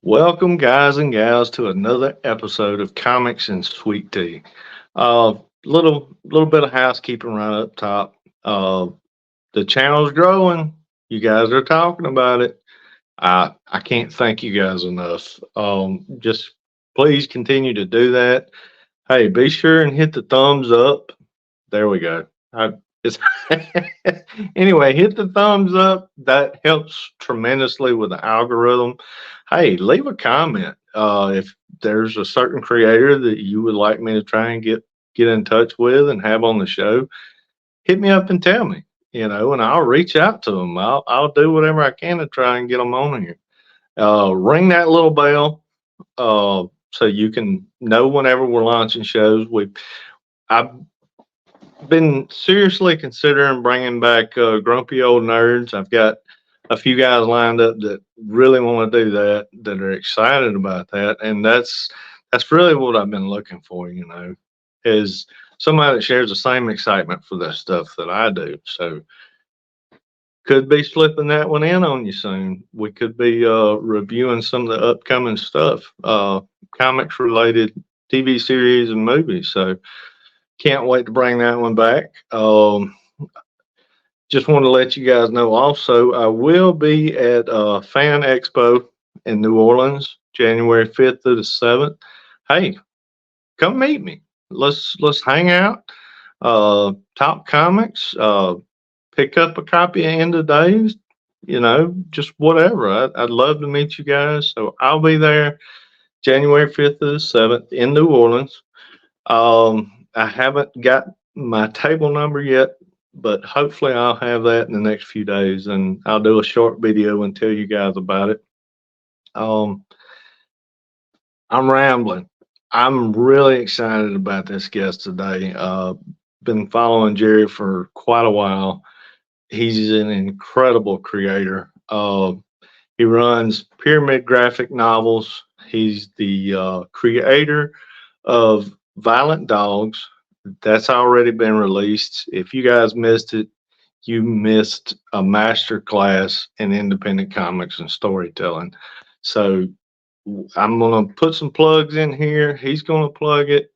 Welcome, guys and gals, to another episode of Comics and Sweet Tea. Little bit of housekeeping right up top. The channel's growing. You guys are talking about it. I can't thank you guys enough. Just please continue to do that. Hey, be sure and hit the thumbs up. There we go. It's anyway, hit the thumbs up. That helps tremendously with the algorithm. Hey, leave a comment if there's a certain creator that you would like me to try and get in touch with and have on the show. Hit me up and tell me, and I'll reach out to them. I'll do whatever I can to try and get them on here. Ring that little bell so you can know whenever we're launching shows. I've been seriously considering bringing back Grumpy Old Nerds. I've got a few guys lined up that really want to do that are excited about that, and that's really what I've been looking for. Is somebody that shares the same excitement for that stuff that I do. So could be slipping that one in on you soon. We could be reviewing some of the upcoming stuff, comics related TV series and movies. So can't wait to bring that one back. Just want to let you guys know also, I will be at Fan Expo in New Orleans, January 5th through the 7th. Hey, come meet me. Let's hang out, talk comics, pick up a copy of End of Days, just whatever. I'd love to meet you guys. So I'll be there January 5th to the 7th in New Orleans. I haven't got my table number yet, but hopefully I'll have that in the next few days, and I'll do a short video and tell you guys about it. I'm rambling. I'm really excited about this guest today. Been following Jerre for quite a while. He's an incredible creator. He runs Pyramid Graphic Novels. He's the creator of Violent Dogs. That's already been released. If you guys missed it, you missed a master class in independent comics and storytelling. So I'm going to put some plugs in here. He's going to plug it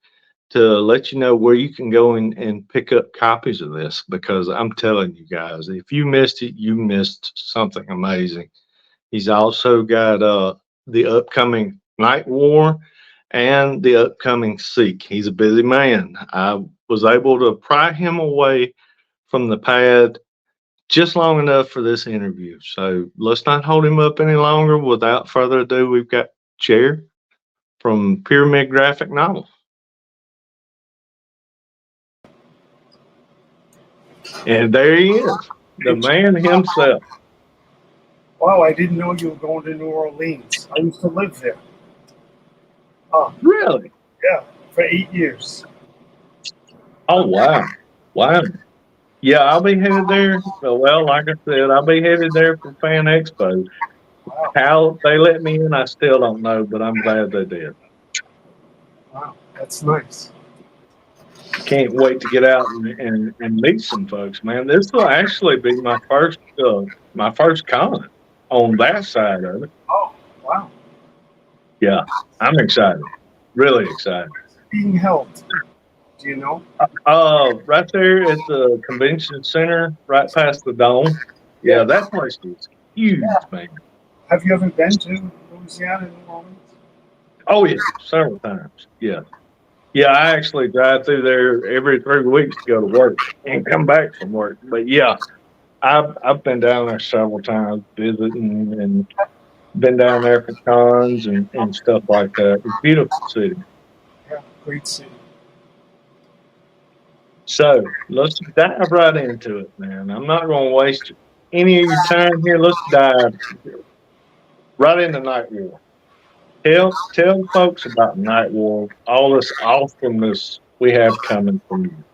to let you know where you can go and pick up copies of this, because I'm telling you guys, if you missed it, you missed something amazing. He's also got the upcoming Night War and the upcoming Seek. He's a busy man. I was able to pry him away from the pad just long enough for this interview. So let's not hold him up any longer. Without further ado, we've got Jerre from Pyramid Graphic Novels. And there he is, the man himself. Wow, I didn't know you were going to New Orleans. I used to live there. Oh, Really? yeah, for 8 years. Oh, wow. Wow. Yeah, I'll be headed there. Well, like I said, I'll be headed there for Fan Expo. Wow, How they let me in, I still don't know, but I'm glad they did. wow, that's nice. Can't wait to get out and meet some folks, man. This will actually be my first con on that side of it. Oh, wow. Yeah, I'm excited. Really excited. Being held. Do you know? Right there at the convention center, right past the dome. Yeah, that place is huge, man. Have you ever been to Louisiana, New Orleans? Oh yeah, several times. Yeah. Yeah, I actually drive through there every 3 weeks to go to work and come back from work. But yeah, I've been down there several times visiting and been down there for cons and stuff like that. It's a beautiful city. Yeah, great city. So let's dive right into it, man. I'm not going to waste any of your time here. Let's dive right into Night War. Tell folks about Night War, all this awesomeness we have coming from you.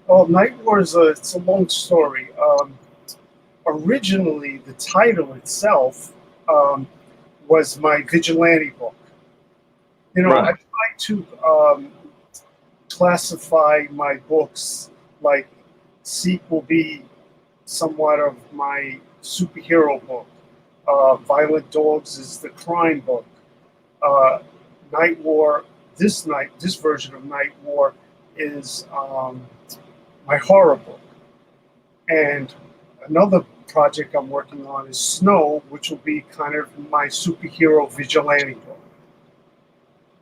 Well, Night War it's a long story. Originally, the title itself was my vigilante book. You know, Right. I try to classify my books like Seek will be somewhat of my superhero book. Violent Dogs is the crime book. Night War. This version of Night War is my horror book. And another project I'm working on is Snow, which will be kind of my superhero vigilante book.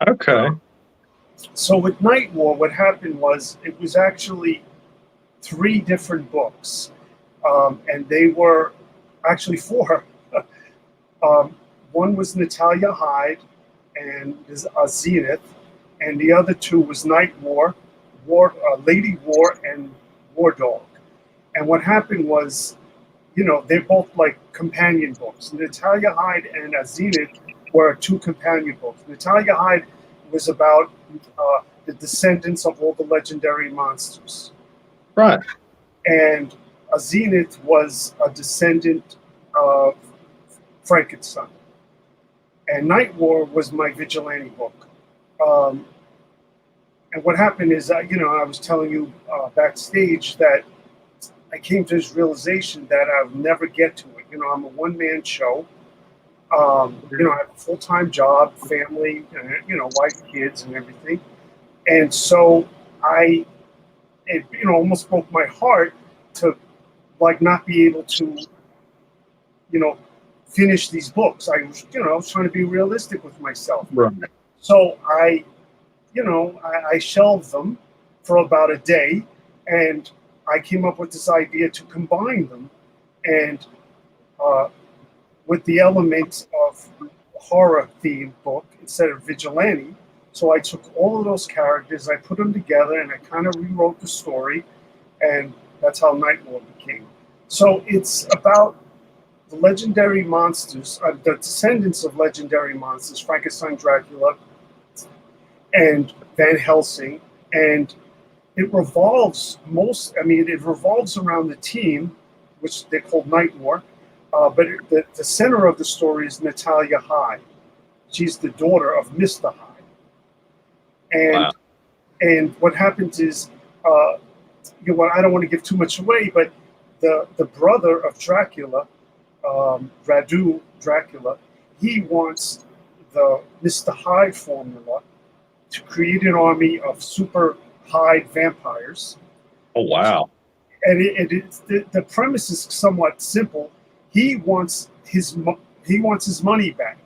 Okay. So with Night War, what happened was it was actually three different books, and they were actually four. One was Natalia Hyde and Zenith, and the other two was Night War, Lady War, and War Dog. And what happened was, they're both like companion books. Natalia Hyde and Zenith were two companion books. Natalia Hyde was about the descendants of all the legendary monsters. Right. And Zenith was a descendant of Frankenstein. And Night War was my vigilante book. And what happened is, I was telling you backstage that I came to this realization that I would never get to it. I'm a one-man show. I have a full-time job, family, wife, kids, and everything. And so it almost broke my heart to not be able to, finish these books. I was trying to be realistic with myself. Right. So I shelved them for about a day, and I came up with this idea to combine them, and with the elements of horror themed book instead of vigilante. So I took all of those characters, I put them together, and I kind of rewrote the story, and that's how Night War became. So it's about the legendary monsters, the descendants of legendary monsters, Frankenstein, Dracula, and Van Helsing, and it revolves around the team, which they call Night War, but the center of the story is Natalia Hyde. She's the daughter of Mr. Hyde. And Wow. and what happens is, I don't want to give too much away, but the brother of Dracula, Radu Dracula, he wants the Mr. Hyde formula to create an army of super Hyde vampires. Oh, wow. And the premise is somewhat simple. He wants his money back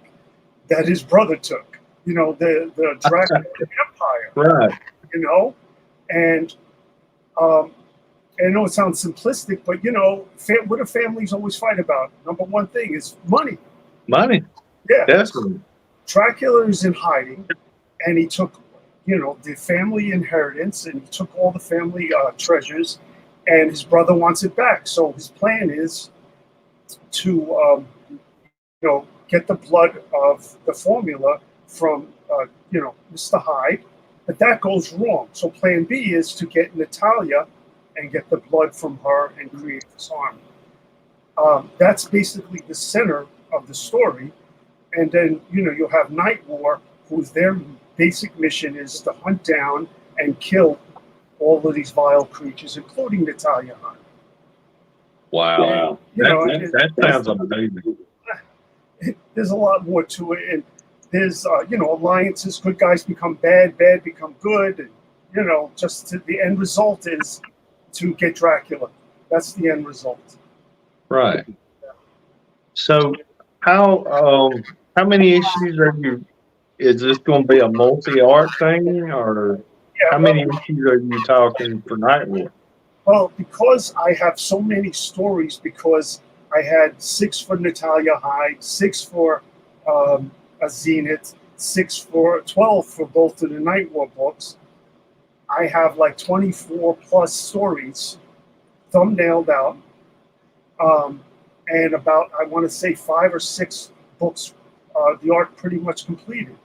that his brother took. The Dracula Empire. Right. And I know it sounds simplistic, but what do families always fight about? Number one thing is money. Money. Yeah. Definitely. Dracula is in hiding, and he took, the family inheritance, and he took all the family treasures, and his brother wants it back. So his plan is to, get the blood of the formula from, Mr. Hyde, but that goes wrong. So plan B is to get Natalia and get the blood from her and create this army. That's basically the center of the story. And then, you'll have Night War, whose their basic mission is to hunt down and kill all of these vile creatures, including Natalia Hyde. Wow. And, that sounds amazing. There's a lot more to it. And there's, alliances. Good guys become bad, bad become good. And, the end result is to get Dracula. That's the end result. Right. So how many issues are you? Is this going to be a multi-art thing, or how many issues are you talking for Night War? Well, because I have so many stories, because I had 6 for Natalia Hyde, 6 for a Zenith, 12 for both of the Night War books. I have like 24 plus stories thumbnailed out, and about, I want to say, 5 or 6 books, the art pretty much completed,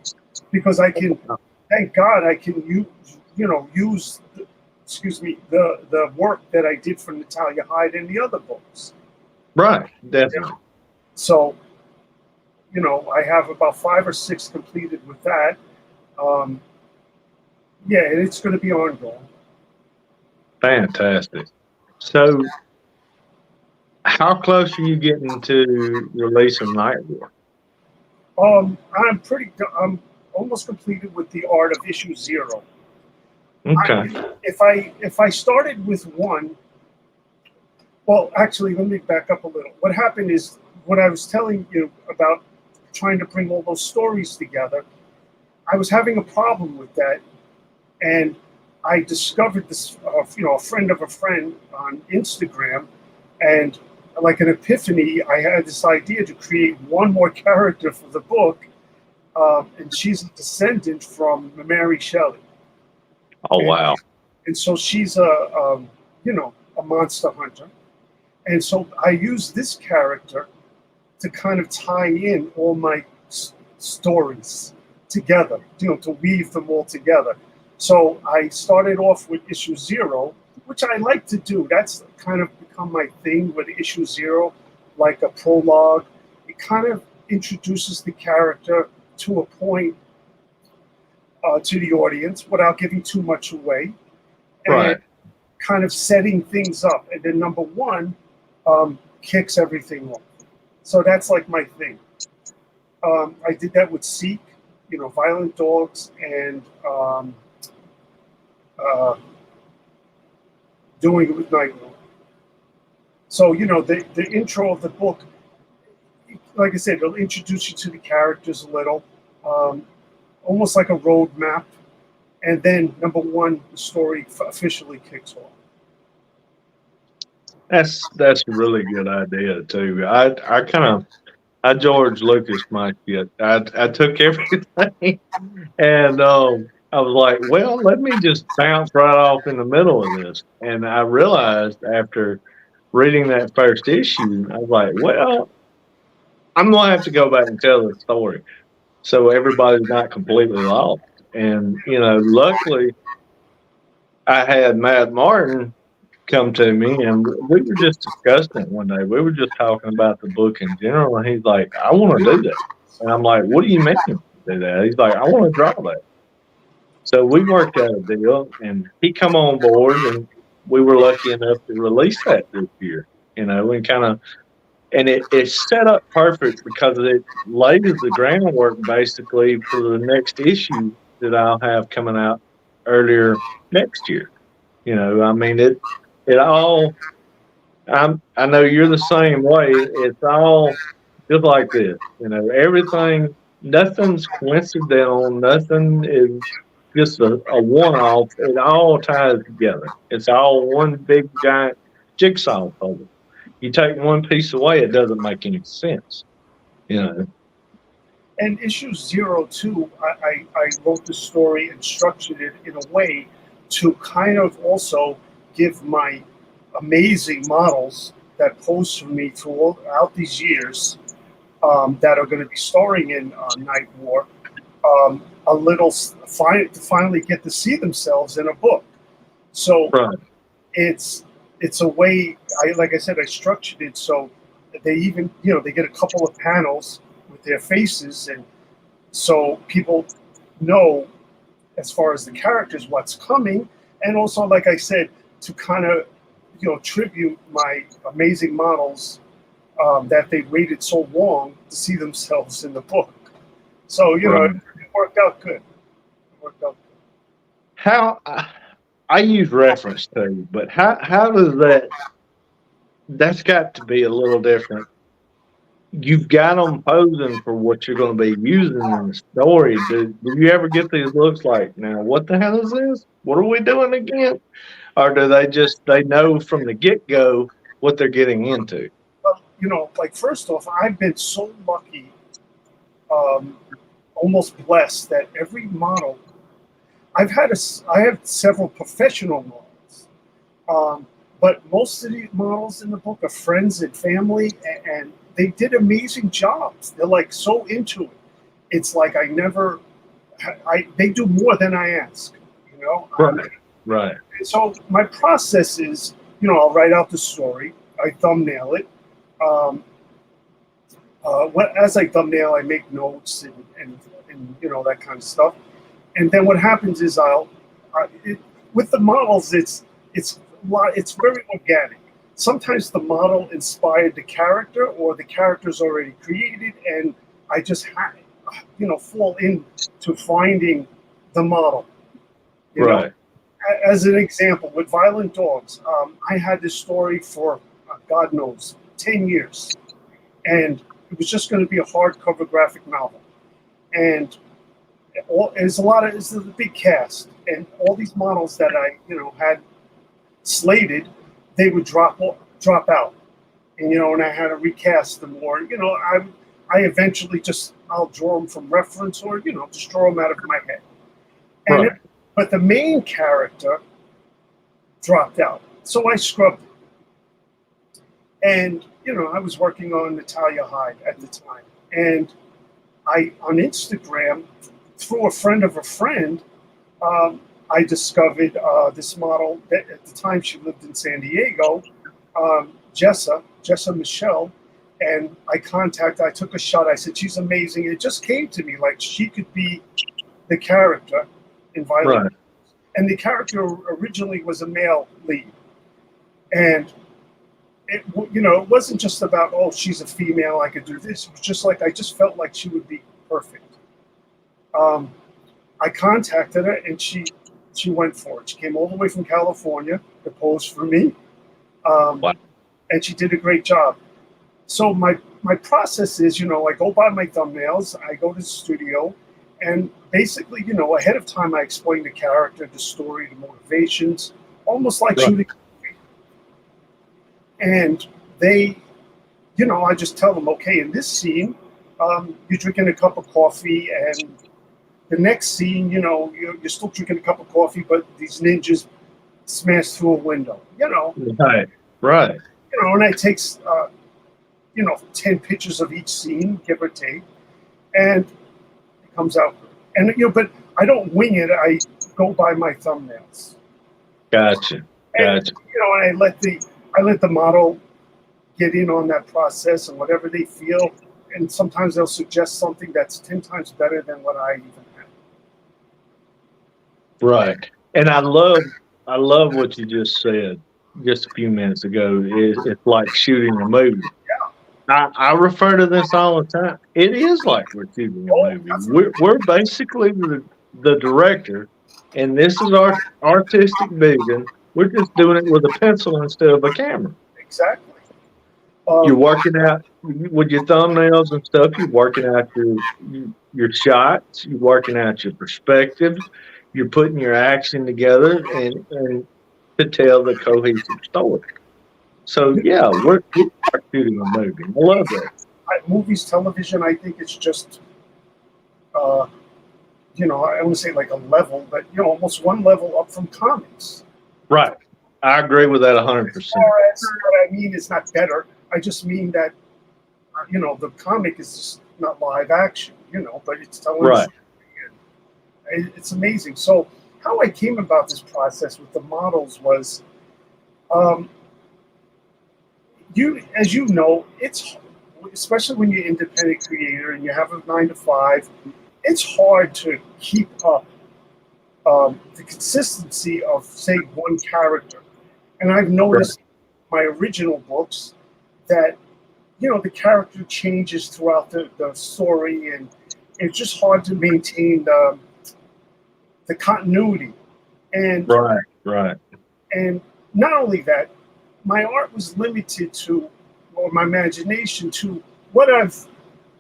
because I can, thank God, I can use the work that I did for Natalia Hyde in the other books. Right, definitely. So, I have about 5 or 6 completed with that. Yeah, and it's going to be ongoing. Fantastic. So How close are you getting to releasing Night War? I'm almost completed with the art of issue 0. Okay. If I started with 1, well, actually, let me back up a little. What happened is what I was telling you about trying to bring all those stories together. I was having a problem with that, and I discovered this, a friend of a friend on Instagram, and like an epiphany, I had this idea to create one more character for the book, and she's a descendant from Mary Shelley, Oh, and wow. so she's a monster hunter, and so I use this character to kind of tie in all my stories together, to weave them all together. So I started off with issue 0, which I like to do. That's kind of become my thing with issue 0, like a prologue. It kind of introduces the character to a point to the audience without giving too much away, and Right. kind of setting things up. And then number 1 kicks everything off. So that's like my thing. I did that with Seek, Violent Dogs, and uh, doing it with Nightmare. So, the intro of the book, like I said, it'll introduce you to the characters a little, um, almost like a road map. And then, number 1, the story officially kicks off. That's a really good idea too. I George Lucas my shit. I took everything and I was like, well, let me just bounce right off in the middle of this. And I realized after reading that first issue, I was like, well, I'm gonna have to go back and tell the story so everybody's not completely lost. And luckily I had Matt Martin come to me and we were just discussing it one day. We were just talking about the book in general, and he's like, I want to do that. And I'm like, what do you mean do that? He's like, I want to draw that. So we worked out a deal, and he come on board, and we were lucky enough to release that this year. And kind of, and it's set up perfect because it lays the groundwork basically for the next issue that I'll have coming out earlier next year. I mean it all. I know you're the same way. It's all just like this. Everything. Nothing's coincidental. Nothing is just a one-off. It all ties together. It's all one big giant jigsaw puzzle. You take one piece away, it doesn't make any sense. You know. And issue 02, I wrote the story and structured it in a way to kind of also give my amazing models that pose for me throughout these years, that are going to be starring in Night War, a little to finally get to see themselves in a book. So Right. it's a way, like I said, I structured it so that they even they get a couple of panels with their faces, and so people know as far as the characters what's coming, and also like I said, to kind of tribute my amazing models, that they waited so long to see themselves in the book. So Right. it worked out good. It worked out good. How I use reference too, but how does that? That's got to be a little different. You've got them posing for what you're going to be using in the story. Do you ever get these looks like, now what the hell is this? What are we doing again? Or do they know from the get go what they're getting into? But like first off, I've been so lucky, um, almost blessed that every model I have several professional models, um, but most of the models in the book are friends and family, and they did amazing jobs. They're like so into it. It's like I never, they do more than I ask. You know, Right. Right. so my process is, I'll write out the story, I thumbnail it. Um, as I thumbnail, I make notes and that kind of stuff. And then what happens is with the models, it's very organic. sometimes the model inspired the character, or the character's already created, and I just fall into finding the model. You know, Right. as an example, with Violent Dogs, I had this story for God knows 10 years, and it was just going to be a hardcover graphic novel, and it's a big cast, and all these models that I had slated, they would drop out, and I had to recast them, or I eventually I'll draw them from reference, or just draw them out of my head. And Right. but the main character dropped out, so I scrubbed it. And I was working on Natalia Hyde at the time, and I on Instagram, through a friend of a friend, I discovered this model. That at the time she lived in San Diego, Jessa Michelle, and I took a shot. I said, she's amazing. It just came to me like she could be the character in Violent. Right. And the character originally was a male lead, and it wasn't just about, oh, she's a female, I could do this. It was just like I just felt like she would be perfect. I contacted her, and she went for it. She came all the way from California to pose for me, Wow. and she did a great job. So my process is, I go by my thumbnails, I go to the studio, and basically, ahead of time, I explain the character, the story, the motivations, almost like Right. shooting. And they, I just tell them, okay, in this scene, you're drinking a cup of coffee, and the next scene, you're still drinking a cup of coffee, but these ninjas smash through a window, Right. Right. and I take, 10 pictures of each scene, give or take, and it comes out good. And, but I don't wing it. I go by my thumbnails. Gotcha. And, Gotcha. and I let the model get in on that process and whatever they feel. And sometimes they'll suggest something that's 10 times better than what I even had. Right. And I love what you just said just a few minutes ago. It's like shooting a movie. I refer to this all the time. It is like we're shooting a Oh, movie. We're basically the director, and this is our artistic vision. We're just doing it with a pencil instead of a camera. exactly. You're working out with your thumbnails and stuff. You're working out your shots. You're working out your perspectives. You're putting your action together and to tell the cohesive story. So yeah, we're shooting a movie. I love that. Movies, television, I think it's just, I want to say like a level, but, almost one level up from comics. Right. I agree with that 100%. As far as what I mean is not better. I just mean that, the comic is just not live action, but it's telling Right. It's amazing. So how I came about this process with the models was, as you know, it's especially when you're an independent creator and you have a 9 to 5, it's hard to keep up the consistency of, say, one character. And I've noticed my original books that the character changes throughout the story, and it's just hard to maintain the continuity. And Right. and not only that, my art was limited to, or my imagination to, what I've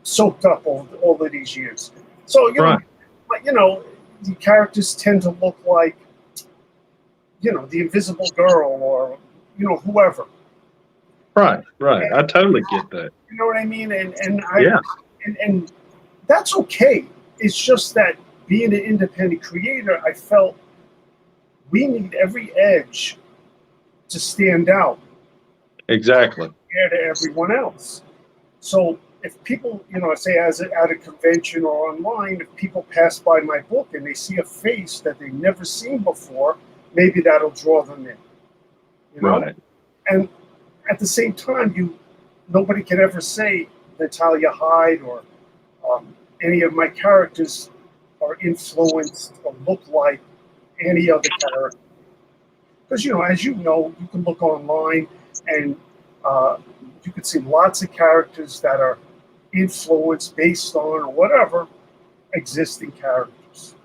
soaked up over all of these years. So the characters tend to look like the Invisible Girl, or whoever. Right. I totally get that. You know what I mean? And Yeah. and that's okay. It's just that being an independent creator, I felt we need every edge to stand out Exactly. compared to everyone else. So if people, say at a convention or online, if people pass by my book and they see a face that they've never seen before, maybe that'll draw them in. Right. And at the same time, nobody can ever say Natalia Hyde or any of my characters are influenced or look like any other character. Because, as you know, you can look online, and you could see lots of characters that are influenced based on or whatever existing characters.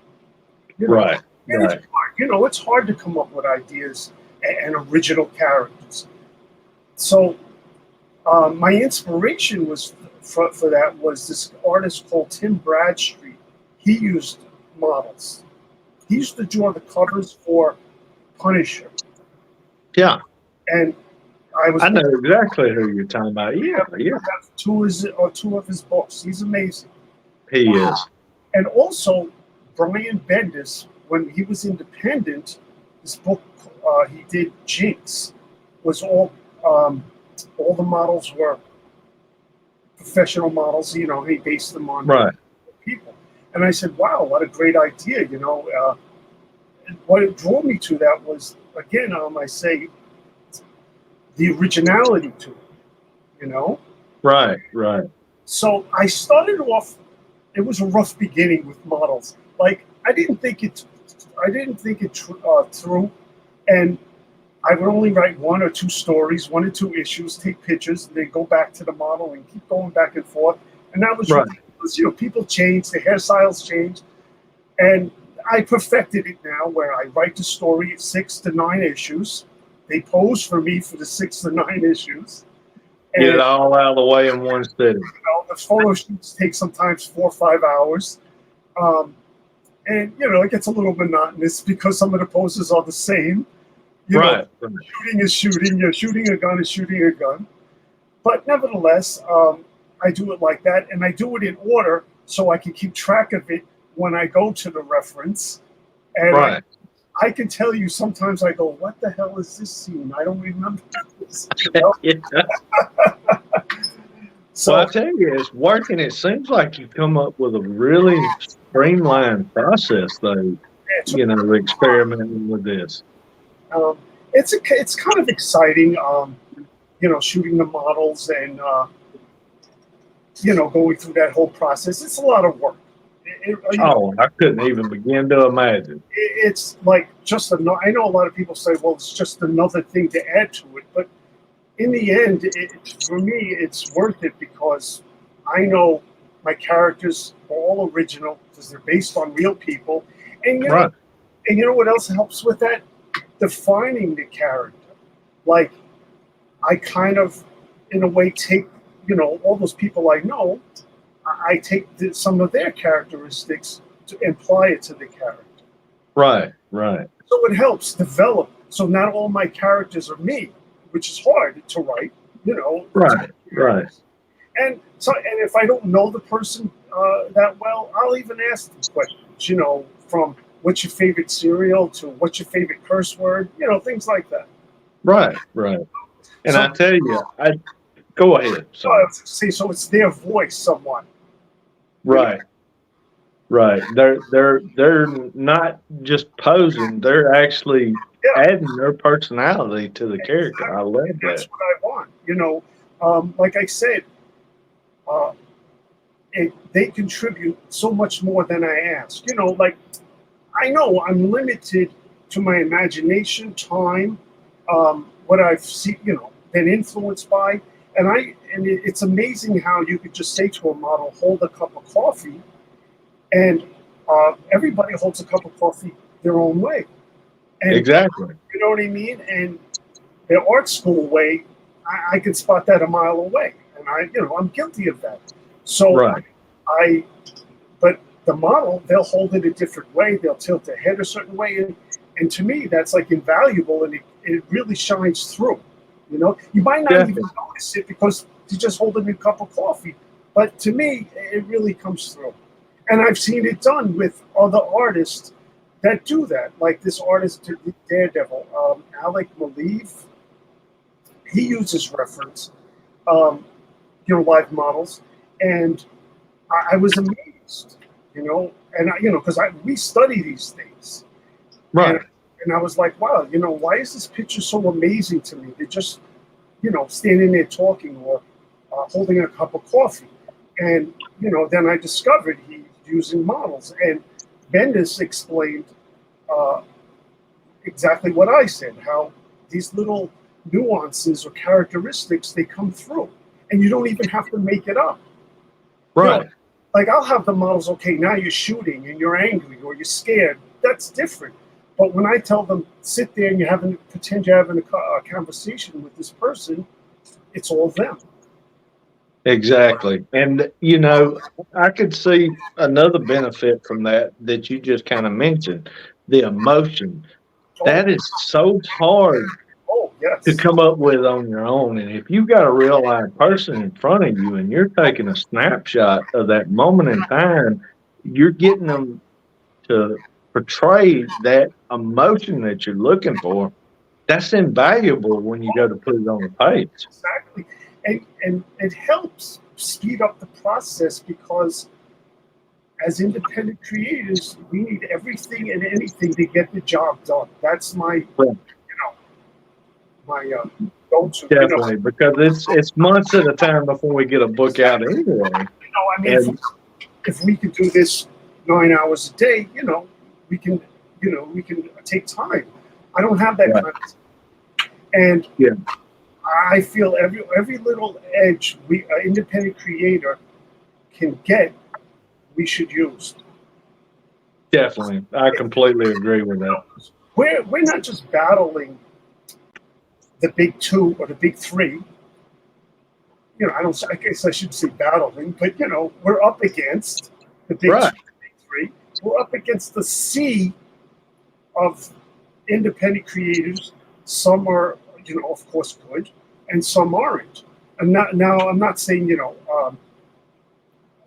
You know, Right. and Right. it's hard. You know, it's hard to come up with ideas and original characters. So my inspiration was for that was this artist called Tim Bradstreet. He used models. He used to draw the covers for Punisher, Yeah. and I know exactly who you're talking about. Yeah. Yeah. two of his books. He's amazing. He is. And also, Brian Bendis, when he was independent, this book he did, Jinx, was all the models were professional models. You know, he based them on Right. people. And I said, wow, what a great idea. You know, what it drew me to that was, again, I say, the originality to it, you know? Right. Right. So I started off, it was a rough beginning with models. Like, I didn't think it through. And I would only write 1 or 2 stories, 1 or 2 issues, take pictures, and then go back to the model and keep going back and forth. And that was right. ridiculous. You know, people change, the hairstyles change. And I perfected it now where I write the story at 6 to 9 issues. They pose for me for the 6 to 9 issues. And, Get it all out of the way in one sitting. You know, the photo shoots take sometimes 4 or 5 hours. And, you know, it gets a little monotonous because some of the poses are the same. You right. know, shooting is shooting. You're shooting a gun is shooting a gun. But nevertheless, I do it like that. And I do it in order so I can keep track of it when I go to the reference. And right. I can tell you sometimes I go, what the hell is this scene? I don't remember this. You know? So well, I tell you, it's working. It seems like you come up with a really streamlined process, though. You know, experimenting with this. It's kind of exciting, you know, shooting the models and you know, going through that whole process. It's a lot of work. I couldn't even begin to imagine. It's like just I know a lot of people say, well, it's just another thing to add to it, but in the end, for me, it's worth it because I know my characters are all original because they're based on real people, and you know, and you know what else helps with that? Defining the character. Like, I kind of, in a way, take, you know, all those people I know, I take some of their characteristics to apply it to the character. Right, right. So it helps develop. So not all my characters are me, which is hard to write, you know. Right, right. And so, and if I don't know the person that well, I'll even ask them questions, you know, from what's your favorite cereal to what's your favorite curse word, you know, things like that. Right, right. And so, I tell you, go ahead. See, so it's their voice, somewhat. Right, right. They're not just posing; they're actually adding their personality to the character. I love that. That's what I want. You know, like I said, they contribute so much more than I ask. You know, like I know I'm limited to my imagination, time, what I've seen, you know, been influenced by, and it's amazing how you could just say to a model, "Hold a cup of coffee," and everybody holds a cup of coffee their own way. And, exactly. You know what I mean? And their art school way, I can spot that a mile away, and I'm guilty of that. So but the model, they'll hold it a different way. They'll tilt their head a certain way, and to me, that's like invaluable, and it really shines through. You know, you might not even notice it because you're just holding a cup of coffee, but to me, it really comes through. And I've seen it done with other artists that do that, like this artist, Daredevil, Alec Maleev. He uses reference, you know, live models, and I was amazed, you know, and because we study these things, right? And I was like, wow, you know, why is this picture so amazing to me? They're just, you know, standing there talking or holding a cup of coffee, and then I discovered he's using models, and Bendis explained exactly what I said, how these little nuances or characteristics, they come through, and you don't even have to make it up. Right. Like I'll have the models, okay, now you're shooting and you're angry or you're scared. That's different. But when I tell them, sit there and pretend you're having a conversation with this person, it's all them. Exactly. And, I could see another benefit from that you just kind of mentioned, the emotion. Oh, That is so hard oh to yes. come up with on your own. And if you've got a real live person in front of you and you're taking a snapshot of that moment in time, you're getting them to portray that emotion that you're looking for. That's invaluable when you go to put it on the page. Exactly. And it helps speed up the process because as independent creators, we need everything and anything to get the job done. That's Right. my go-to. Definitely, because it's months at a time before we get a book out anyway. I mean, And if we could do this 9 hours a day, we can, we can take time. I don't have that right. kind of, and Yeah. I feel every little edge an independent creator can get, we should use. Definitely, I completely agree with that. We're not just battling the big two or the big three. I guess I should say battling, but we're up against the big Right. two, big three. We're up against the sea of independent creators. Some are, of course, good, and some aren't. I'm not saying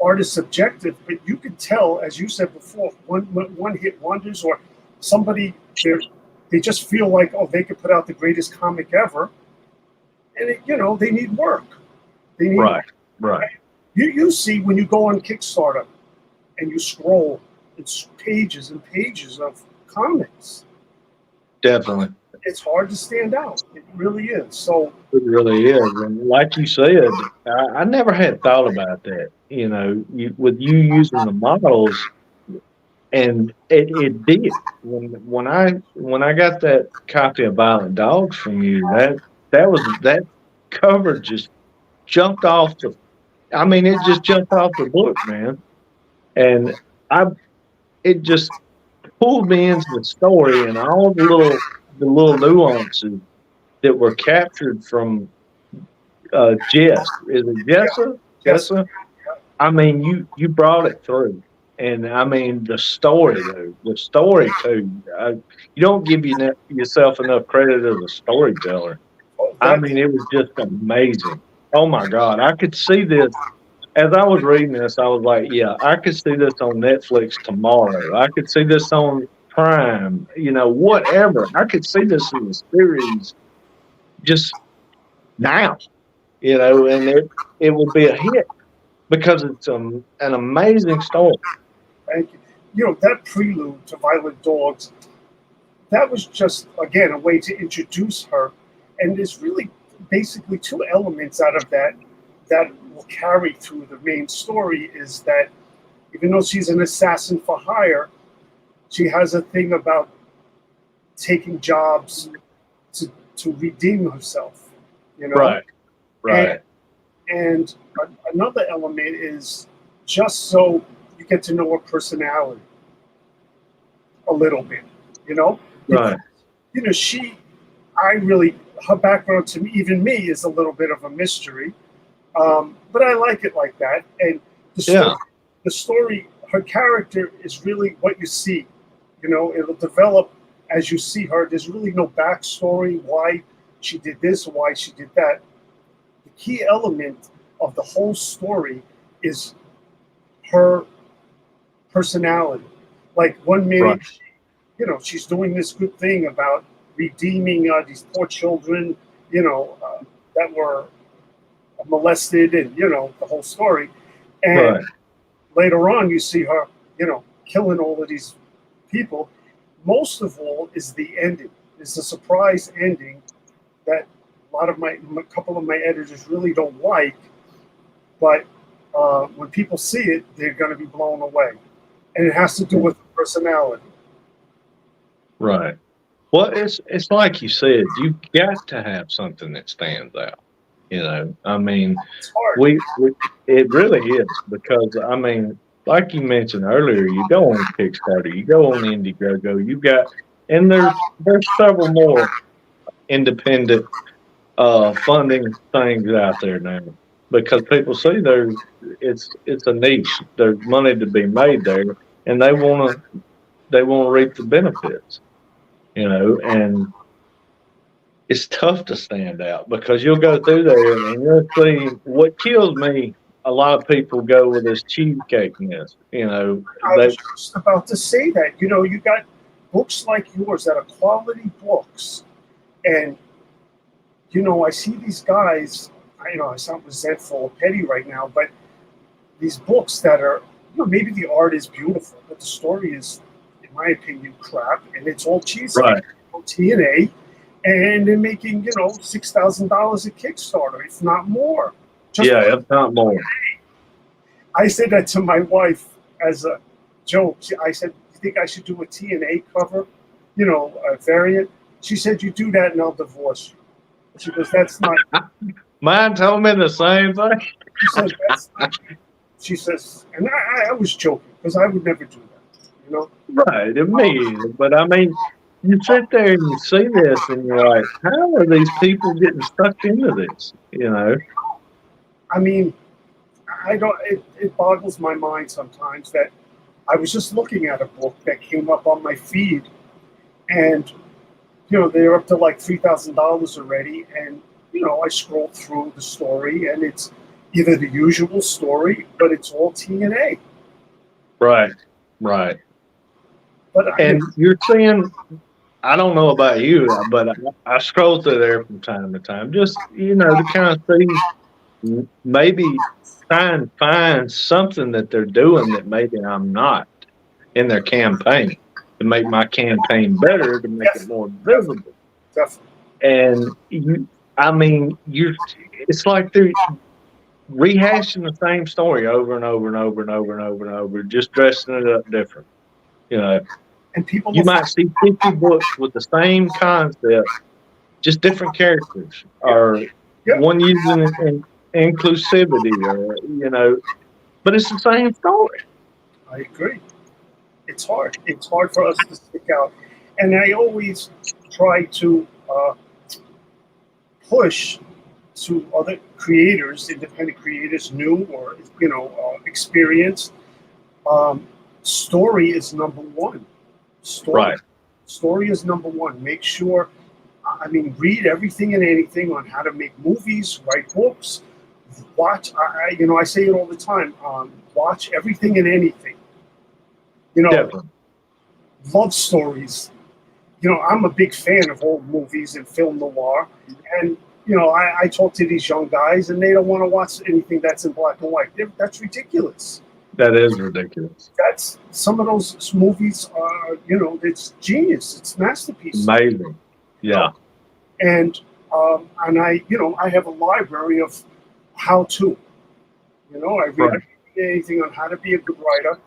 art is subjective, but you could tell, as you said before, one hit wonders or somebody they just feel like, oh, they could put out the greatest comic ever, and they need work. They need Right. Right. You see when you go on Kickstarter and you scroll, it's pages and pages of comics. Definitely. It's hard to stand out. It really is. So It really is. And like you said, I never had thought about that. With you using the models, and it did. When I got that copy of Violent Dogs from you, that cover just jumped off the. I mean, it just jumped off the book, man. And I it just pulled me into the story and all the little nuances that were captured from Jess. Is it Jessa? yes, Jessa? I mean, you brought it through, and I mean the story though, the story too. You don't give yourself enough credit as a storyteller. I that mean, it was just amazing. Oh my God, I could see this as I was reading this. I was like, yeah, I could see this on Netflix tomorrow. I could see this on Prime. Whatever. I could see this in the series just now. And it would be a hit because it's an amazing story. thank you. That prelude to Violent Dogs, that was just again a way to introduce her, and there's really basically two elements out of that will carry through the main story. Is that even though she's an assassin for hire, she has a thing about taking jobs to redeem herself. You know, Right. Right. and another element is just so you get to know her personality a little bit. You know, because, Right. I really, her background to me, even me, is a little bit of a mystery. But I like it like that. And Yeah. the story, her character is really what you see. It'll develop as you see her. There's really no backstory why she did this or why she did that. The key element of the whole story is her personality. Like one Right. minute, she's doing this good thing about redeeming these poor children, that were molested, and the whole story. And Right. later on, you see her, killing all of these people. Most of all is the ending. Is the surprise ending that a couple of my editors really don't like, but when people see it, they're going to be blown away, and it has to do with personality. Right. Well, it's like you said, you've got to have something that stands out. I mean, It's hard. we it really is because I mean, like you mentioned earlier, you go on Kickstarter, you go on Indiegogo, you got, and there's several more independent funding things out there now because people see it's a niche. There's money to be made there, and they want to reap the benefits. And it's tough to stand out because you'll go through there and you'll see what kills me. A lot of people go with this cheesecake ness. I was just about to say that. You got books like yours that are quality books, and I see these guys. I sound resentful or petty right now, but these books that are, maybe the art is beautiful, but the story is, in my opinion, crap, and it's all cheesecake, Right. TNA, and they're making, $6,000 a Kickstarter, if not more. Just Yeah, if not more. I said that to my wife as a joke. I said, "You think I should do a TNA cover, a variant?" She said, "You do that, and I'll divorce you." She goes, "That's not." Mine told me the same thing. She says, "That's not." She says, and I was joking because I would never do that. Right, me. But I mean, you sit there and you see this, and you're like, how are these people getting sucked into this? I mean, I don't. It boggles my mind sometimes that I was just looking at a book that came up on my feed, and they're up to like $3,000 already, and I scrolled through the story, and it's either the usual story, but it's all TNA. Right, right. But And you're seeing, I don't know about you, but I scroll through there from time to time, just to kind of see maybe try and find something that they're doing that maybe I'm not in their campaign to make my campaign better, to make it definitely, more definitely, visible. definitely. And I mean, it's like they're rehashing the same story over and over and over and over and over and over, just dressing it up different. You know, And people you will. might see 50 books with the same concept, just different characters, Yeah, or yeah, one using inclusivity, but it's the same story. I agree. It's hard. It's hard for us to stick out, and I always try to push to other creators, independent creators, new or experienced. Um, Story is number one. Story, Right, story is number one. Make sure. I mean, read everything and anything on how to make movies, write books, watch. I say it all the time. Watch everything and anything. You know, definitely. love stories. I'm a big fan of old movies and film noir, and I talk to these young guys, and they don't want to watch anything that's in black and white. That's ridiculous. That is ridiculous. That's some of those movies are, it's genius. It's masterpiece. Amazing. You know, Yeah, and I have a library of how to. I read right. anything on how to be a good writer.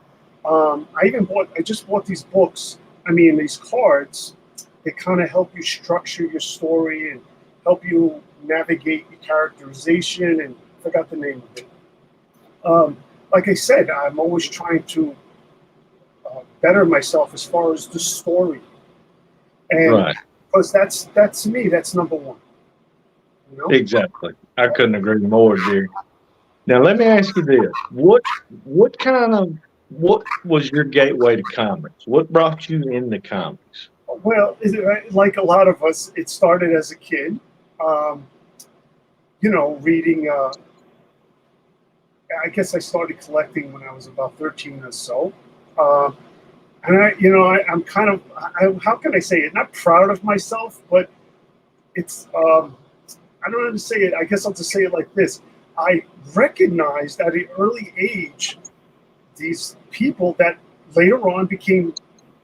I just bought these books. These cards that kind of help you structure your story and help you navigate your characterization. And I forgot the name of it. Like I said, I'm always trying to better myself as far as the story, and Right. because that's me. That's number one. You know. Exactly. I couldn't agree more, Jerry. Now let me ask you this: what was your gateway to comics? What brought you into comics? Well, like a lot of us, it started as a kid. Um, Reading. I guess I started collecting when I was about 13 or so. Uh, and I'm kind of, how can I say it? Not proud of myself, but it's, I don't know how to say it. I guess I'll just say it like this. I recognized at an early age these people that later on became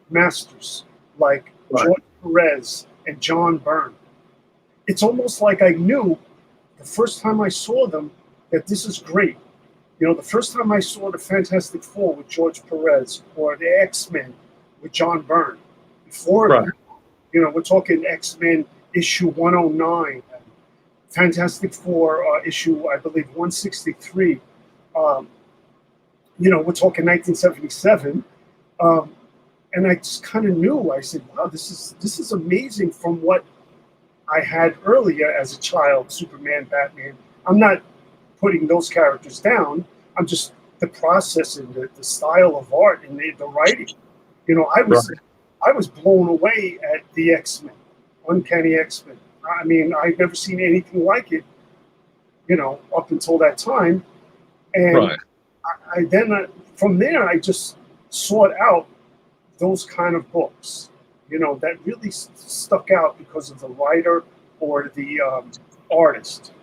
masters, like Right. George Perez and John Byrne. It's almost like I knew the first time I saw them that this is great. The first time I saw the Fantastic Four with George Perez or the X-Men with John Byrne, before Right. We're talking X-Men issue 109, Fantastic Four issue, I believe, 163. We're talking 1977. And I just kind of knew. I said, "Wow, this is amazing." From what I had earlier as a child, Superman, Batman. I'm not putting those characters down. I'm just the process and the style of art and the writing. I was blown away at the X-Men, Uncanny X-Men. I mean, I've never seen anything like it. Up until that time, and I then from there I just sought out those kind of books, that really stuck out because of the writer or the artist.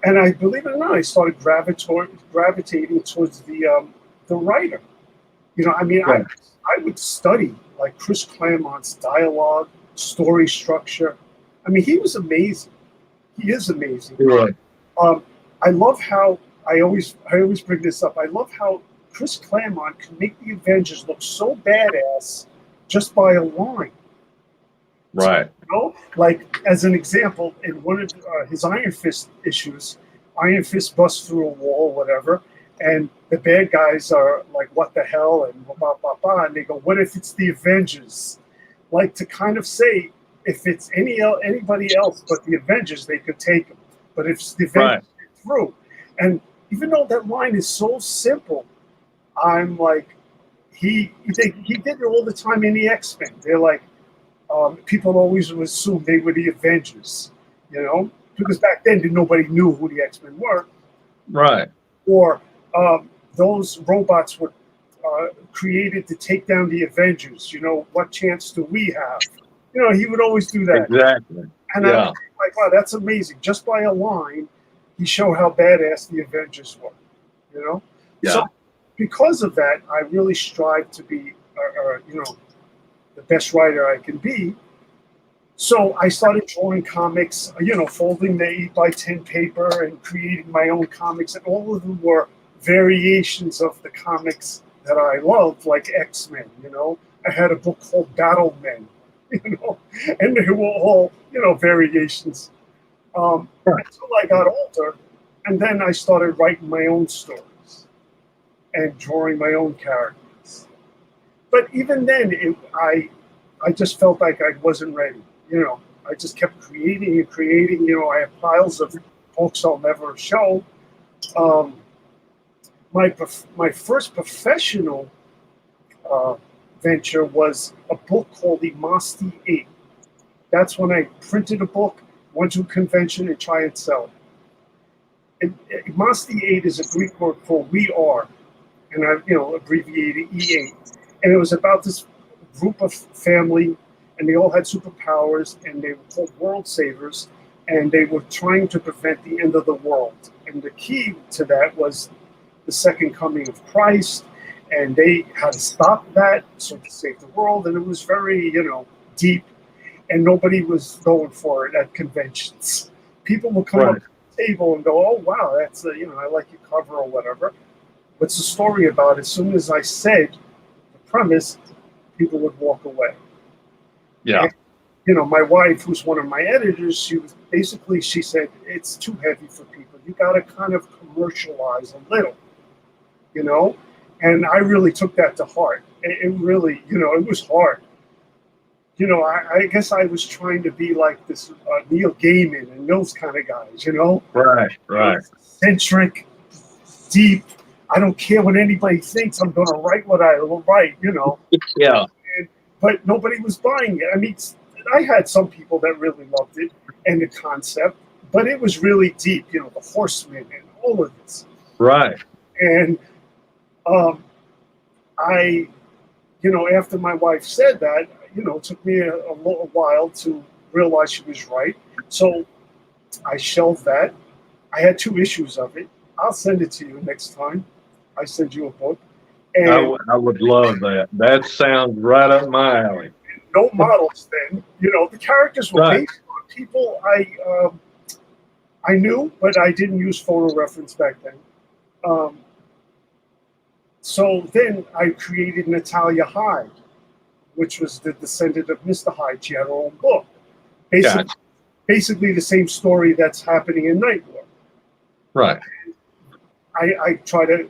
And I believe it or not, I started gravitating towards the writer. I would study like Chris Claremont's dialogue, story structure. I mean, he was amazing. He is amazing. Right. I love how I always bring this up. I love how Chris Claremont can make the Avengers look so badass just by a line. Right. Like as an example, in one of his Iron Fist issues, Iron Fist busts through a wall, or whatever, and the bad guys are like, "What the hell?" and blah blah blah, and they go, "What if it's the Avengers?" Like to kind of say, if it's anybody else but the Avengers, they could take them, but if it's the Avengers, get through. And even though that line is so simple, I'm like, he did it all the time in the X-Men. They're like, people always assume they were the Avengers, because back then nobody knew who the X-Men were. Right. Or those robots were created to take down the Avengers. What chance do we have? He would always do that. Exactly. And I'm like, wow, that's amazing. Just by a line, he showed how badass the Avengers were. Yeah. So because of that, I really strive to be, the best writer I can be. So I started drawing comics, folding the 8x10 paper and creating my own comics. And all of them were variations of the comics that I loved, like X-Men. I had a book called Battle Men, and they were all, variations. Until I got older, and then I started writing my own stories and drawing my own characters. But even then, I just felt like I wasn't ready. I just kept creating and creating. I have piles of books I'll never show. My first professional venture was a book called the Masti 8. That's when I printed a book, went to a convention, and tried and sell it. Masti 8 is a Greek word for "we are," and I, abbreviated E8. And it was about this group of family, and they all had superpowers, and they were called world savers, and they were trying to prevent the end of the world. And the key to that was the second coming of Christ, and they had to stop that so to save the world. And it was very, deep, and nobody was going for it at conventions. People would come up to the table and go, "Oh wow, that's I like your cover," or whatever. What's the story about? As soon as I said the premise, people would walk away. Yeah. And, my wife, who's one of my editors, she said, "It's too heavy for people. You got to kind of commercialize a little, And I really took that to heart. It really, it was hard. I guess I was trying to be like this Neil Gaiman and those kind of guys, Right. Centric, deep. I don't care what anybody thinks. I'm going to write what I will write, Yeah. But nobody was buying it. I mean, I had some people that really loved it and the concept, but it was really deep, the Horsemen and all of this. Right. And I, after my wife said that, it took me a little while to realize she was right. So I shelved that. I had 2 issues of it. I'll send it to you next time I send you a book. And I would love that. That sounds right up my alley. No models then. The characters were based on people I knew, but I didn't use photo reference back then. So then I created Natalia Hyde, which was the descendant of Mr. Hyde. She had her own book. Gotcha. Basically the same story that's happening in Night War. Right. I try to,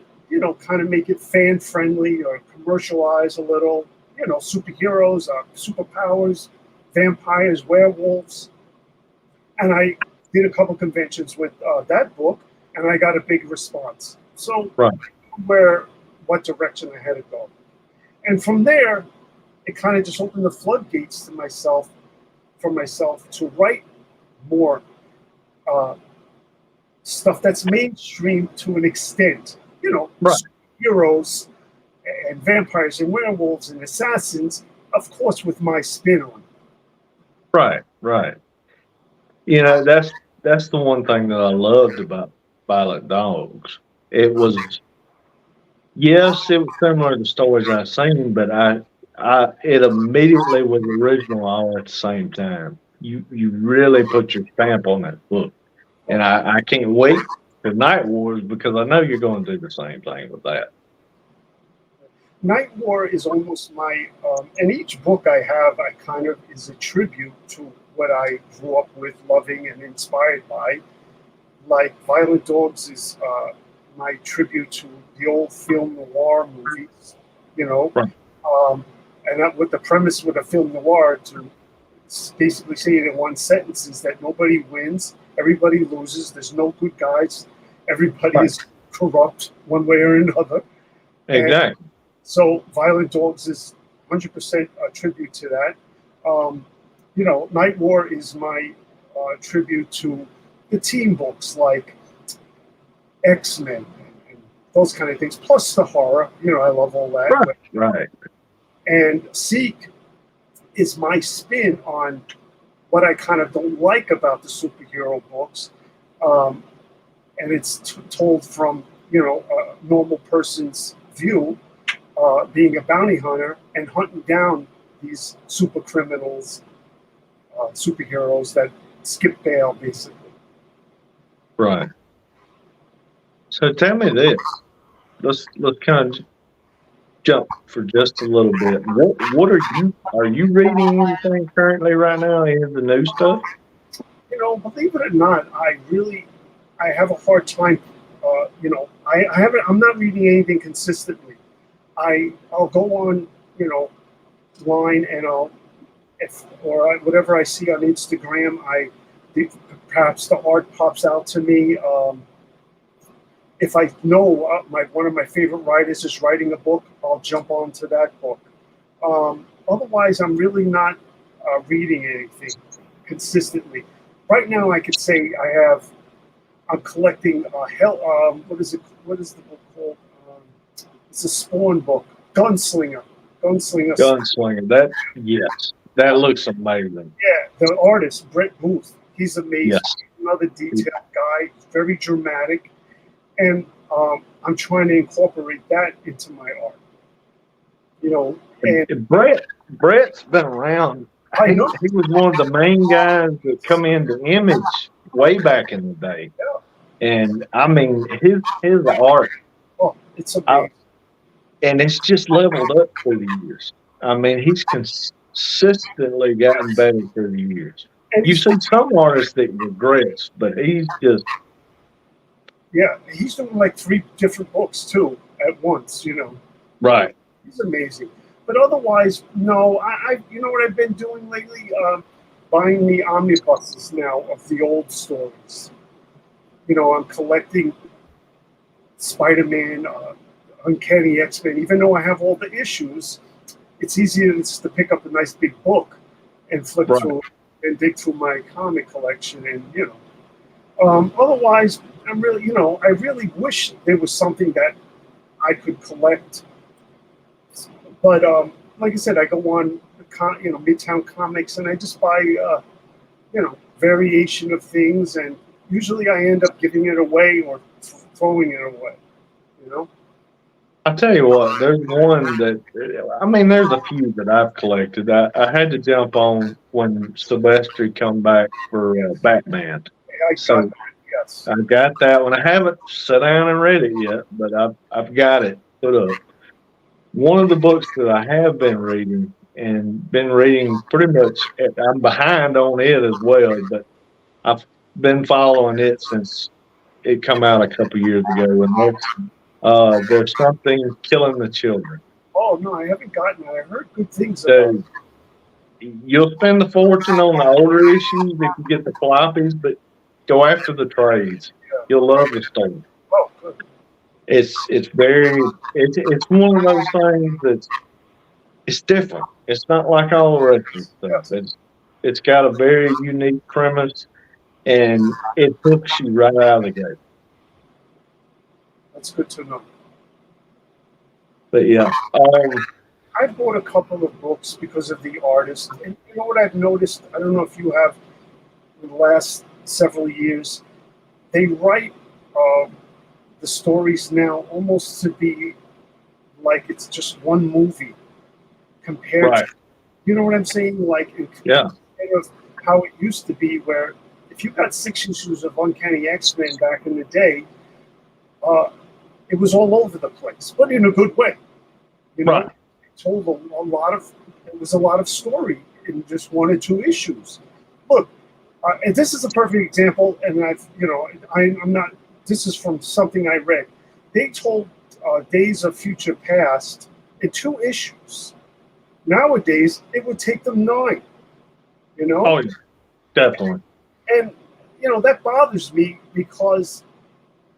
kind of make it fan friendly or commercialize a little, superheroes, superpowers, vampires, werewolves. And I did a couple conventions with that book, and I got a big response. So, Right. what direction I had to go. And from there, it kind of just opened the floodgates to myself to write more stuff that's mainstream to an extent. Right. Heroes and vampires and werewolves and assassins, of course, with my spin on it. Right. Right. That's the one thing that I loved about Violent Dogs. It was, yes, it was similar to stories I've seen, but it immediately was original all at the same time. You really put your stamp on that book, and I can't wait for Night Wars because I know you're going to do the same thing with that. Night War is almost my, and each book I have, I kind of is a tribute to what I grew up with, loving and inspired by. Like Violent Dogs is my tribute to the old film noir movies, Right. And with the premise with a film noir to basically say it in one sentence is that nobody wins, everybody loses, there's no good guys, everybody Right. is corrupt one way or another. Exactly. So Violent Dogs is 100% a tribute to that. Night War is my tribute to the team books like X-Men and those kind of things, plus the horror. I love all that. Right. Right. And Seek is my spin on what I kind of don't like about the superhero books. And it's told from, a normal person's view. Being a bounty hunter and hunting down these super criminals, superheroes that skip bail, basically. Right. So tell me this. Let's kind of jump for just a little bit. What are you reading anything currently right now? Any of the new stuff? Believe it or not, I have a hard time. I'm not reading anything consistently. I'll go on, line and whatever I see on Instagram, perhaps the art pops out to me. If I know one of my favorite writers is writing a book, I'll jump onto that book. Otherwise, I'm really not reading anything consistently. Right now, I could say I'm collecting what is it? What is the book called? It's a Spawn book, Gunslinger. That looks amazing. Yeah, the artist Brett Booth, he's amazing. Yes. Another detailed guy, very dramatic, and I'm trying to incorporate that into my art. And Brett's been around. I know. He was one of the main guys that come into Image way back in the day. Yeah. And I mean his art. Oh, it's amazing. And it's just leveled up through the years. I mean, he's consistently gotten better through the years. And You see some artists that regress, but he's just he's doing like 3 different books too at once. right. He's amazing. But otherwise, no. I what I've been doing lately? Buying the omnibuses now of the old stories. I'm collecting Spider-Man, Uncanny X-Men. Even though I have all the issues, it's easier just to pick up a nice big book and flip Right. through and dig through my comic collection. And otherwise, I really wish there was something that I could collect. But like I said, I go on, Midtown Comics, and I just buy, variation of things, and usually I end up giving it away or throwing it away. I tell you what, there's one there's a few that I've collected. I had to jump on when Silvestri come back for Batman. Yes. I've got that one. I haven't sat down and read it yet, but I've got it put up. One of the books that I have been reading and been reading pretty much. I'm behind on it as well, but I've been following it since it come out a couple years ago, and there's something killing the children. Oh no, I haven't gotten it. I heard good things about it. So you'll spend a fortune on the older issues if you get the floppies, but go after the trades. Yeah. You'll love the story. Oh, good. It's one of those things it's different. It's not like all the rest of the stuff. It's got a very unique premise, and it hooks you right out of the gate. That's good to know. But yeah, I bought a couple of books because of the artist, and you know what I've noticed? I don't know if you have in the last several years. They write the stories now almost to be like it's just one movie compared right, to, you know what I'm saying? Like yeah, instead of how it used to be, where if you got 6 issues of Uncanny X-Men back in the day, uh, it was all over the place, but in a good way. You know, right, it told a lot of, it was a lot of story in just 1 or 2 issues. Look, and this is a perfect example, and I'm not, this is from something I read. They told Days of Future Past in 2 issues. Nowadays, it would take them 9, you know? oh, definitely, And, that bothers me because,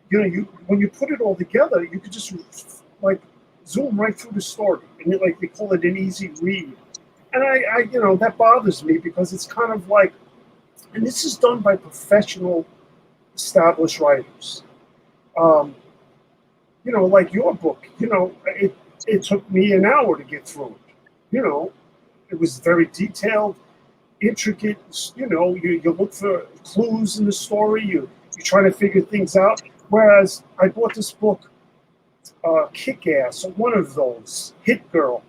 you when you put it all together, you could just, like, zoom right through the story. And, like, they call it an easy read. And that bothers me because it's kind of like, and this is done by professional, established writers. Um, like your book, it took me an hour to get through it. It was very detailed, intricate. You look for clues in the story. You try to figure things out. Whereas I bought this book, Kick Ass, one of those, Hit Girl,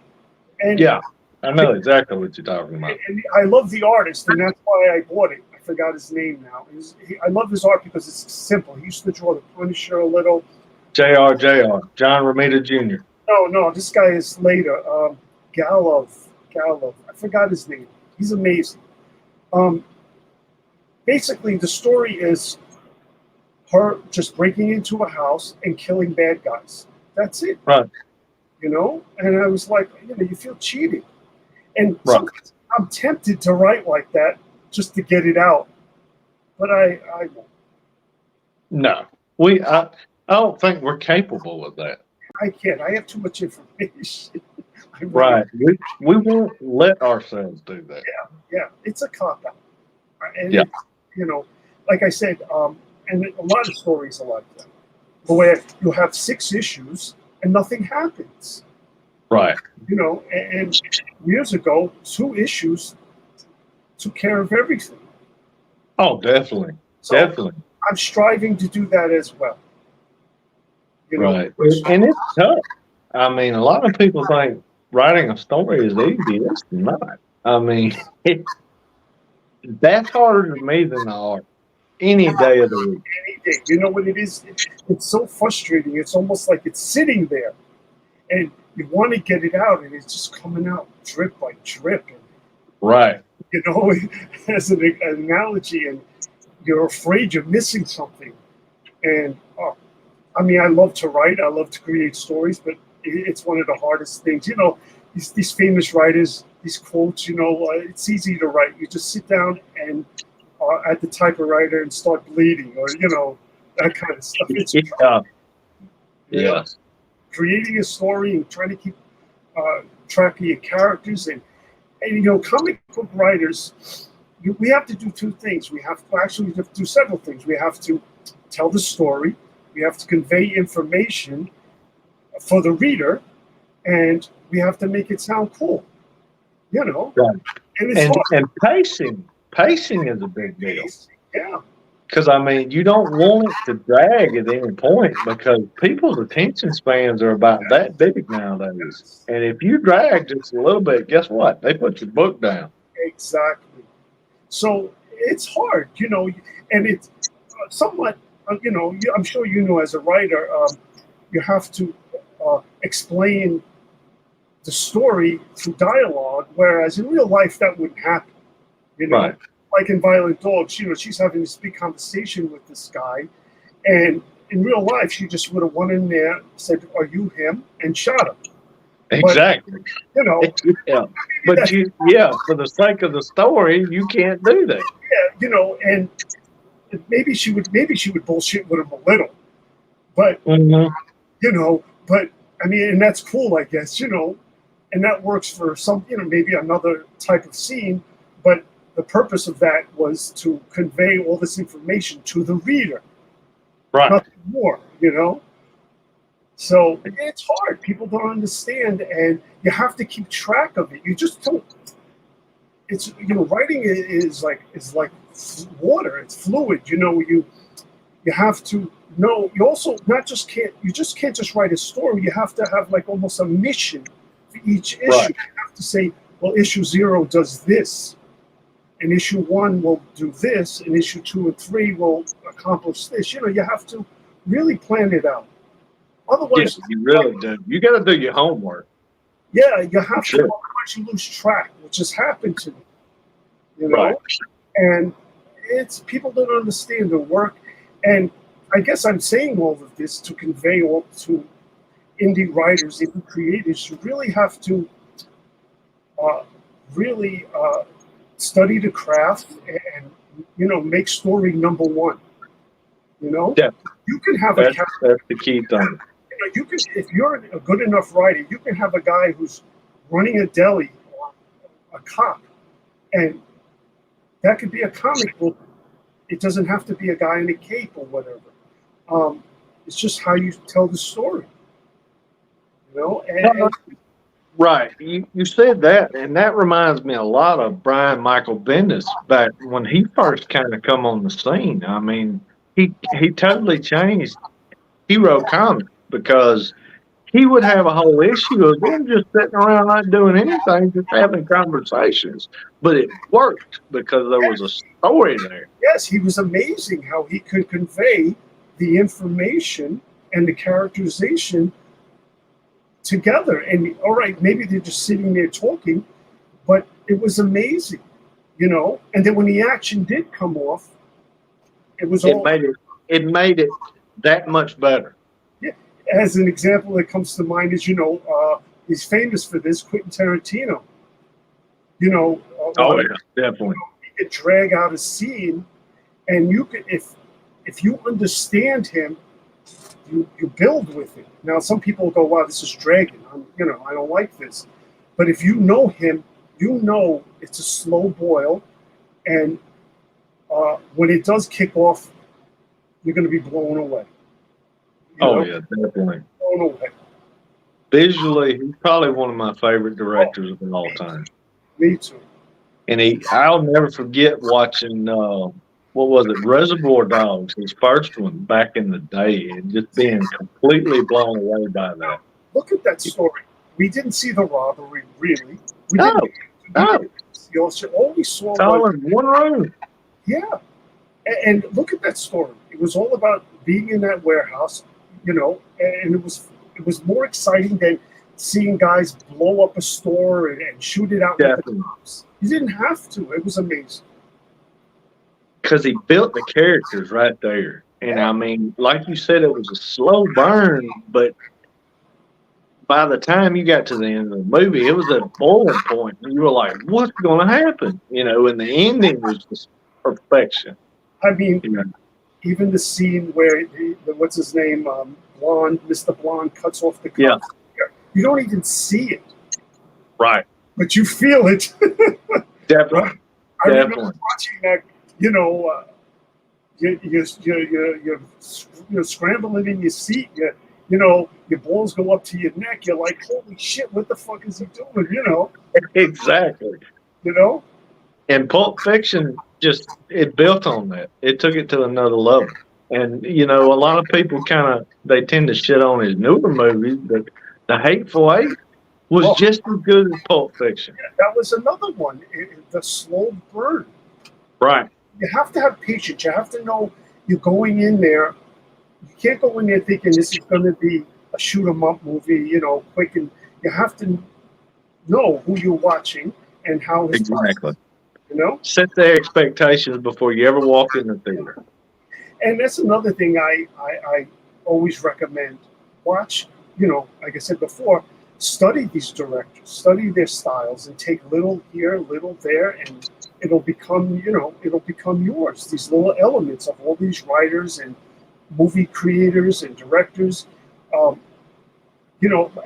and yeah. I know exactly what you're talking about. and I love the artist, and that's why I bought it. I forgot his name now. I love his art because it's simple. He used to draw the Punisher a little. Jr. John Romita Jr. No, this guy is later. Galov. I forgot his name. He's amazing. Um, Basically, the story is her just breaking into a house and killing bad guys. That's it. Right, And I was like, you feel cheated. And right. sometimes I'm tempted to write like that just to get it out, but I won't. No, I don't think we're capable of that. I can't. I have too much information. I really, Right. We won't let ourselves do that. yeah, it's a cop out, and Yeah. like I said, and a lot of stories are like that, where you have 6 issues and nothing happens. Right. And years ago, 2 issues took care of everything. Oh, definitely. So Definitely. I'm striving to do that as well. Right. And it's tough. I mean, a lot of people think writing a story is easy. It's not. I mean, that's harder to me than the art any day of the week. Any day. You know what it is? It's so frustrating. It's almost like it's sitting there, and you want to get it out, and it's just coming out drip by drip. And, Right. as an analogy, and you're afraid you're missing something. And I mean, I love to write. I love to create stories, but it's one of the hardest things. These famous writers, these quotes. It's easy to write. You just sit down and at the typewriter and start bleeding, or that kind of stuff. It's Yeah. creating a story and trying to keep track of your characters and comic book writers. We have to do 2 things. We have to do several things. We have to tell the story. We have to convey information for the reader, and we have to make it sound cool. Right. And it's hard. And pacing is a big deal. Yeah. Because I mean, you don't want it to drag at any point because people's attention spans are about that big nowadays. And if you drag just a little bit, guess what? They put your book down. Exactly. So it's hard, and it's somewhat, I'm sure as a writer, you have to explain the story through dialogue, whereas in real life that wouldn't happen. You know, Right. like in Violent Dogs, you know, she's having this big conversation with this guy, and in real life, she just would have went in there, said, "Are you him?" and shot him. Exactly. You know, Yeah. But for the sake of the story, you can't do that. yeah, you know, and maybe she would bullshit with him a little, but Mhm. you know, but I mean, and that's cool, I guess, you know, and that works for some, you know, maybe another type of scene, but the purpose of that was to convey all this information to the reader, Right. nothing more, you know. So it's hard. People don't understand, and you have to keep track of it. You just don't. It's, you know, writing is like water. It's fluid. You know, you have to know. You also not just can't. You just can't just write a story. You have to have like almost a mission for each issue. Right. You have to say, well, issue 0 does this, and issue 1 will do this, and issue 2 and 3 will accomplish this. You know, you have to really plan it out. Yeah, Otherwise, you really do. You got to do your homework. yeah, you have to. Sure. Otherwise, you lose track, which has happened to me. You know, Right. and it's people don't understand the work. And I guess I'm saying all of this to convey all to indie writers, indie creators. You really have to really study the craft and, you know, make story number one. You know, Yeah. you can have a That's the key thing. you know, you can, if you're a good enough writer, you can have a guy who's running a deli or a cop, and that could be a comic book. It doesn't have to be a guy in a cape or whatever. It's just how you tell the story, you know. And Right. You said that, and that reminds me a lot of Brian Michael Bendis back when he first kind of come on the scene. I mean, he totally changed hero comics because he would have a whole issue of them just sitting around not doing anything, just having conversations. But it worked because there was a story there. yes, he was amazing how he could convey the information and the characterization together. And all right, maybe they're just sitting there talking, but it was amazing, you know. And then when the action did come off, it was It all. made it that much better. Yeah. As an example that comes to mind is, you know, he's famous for this, Quentin Tarantino. You know, Oh yeah, definitely. he could drag out a scene, and you could, if you understand him, you build with it. Now, some people go, "Wow, this is dragging." You know, I don't like this. But if you know him, you know it's a slow boil, and when it does kick off, you're going to be blown away. Yeah, definitely. Blown away. Visually, he's probably one of my favorite directors of all time. Me too. And I'll never forget watching, what was it, Reservoir Dogs, his first one back in the day, and just being completely blown away by that. Look at that story. We didn't see the robbery, really. We No, didn't see all we saw it's all was, in one room. yeah. And look at that story. It was all about being in that warehouse, you know, and it was more exciting than seeing guys blow up a store and shoot it out with the Definitely. cops. You didn't have to. It was amazing. Because he built the characters right there. And I mean, like you said, it was a slow burn, but by the time you got to the end of the movie, it was at a boiling point. And you were like, what's going to happen? You know, and the ending was just perfection. I mean, You know? even the scene where what's his name, Blonde, Mr. Blonde cuts off the Yeah. cops. You don't even see it, Right. but you feel it. Definitely. I remember Definitely. watching that. You know, you're scrambling in your seat. You know, your balls go up to your neck. You're like, holy shit, what the fuck is he doing? You know. Exactly. You know. And Pulp Fiction it built on that. It took it to another level. And you know, a lot of people they tend to shit on his newer movies, but The Hateful Eight was just as good as Pulp Fiction. That was another one. The slow burn. Right. You have to have patience. You have to know you're going in there. You can't go in there thinking this is going to be a shoot 'em up movie, you know, quick. And you have to know who you're watching and how his Exactly. process, you know. Set the expectations before you ever walk in the theater. And that's another thing I always recommend. Watch, like I said before, study these directors, study their styles, and take little here, little there, and it'll become yours. These little elements of all these writers and movie creators and directors. Um,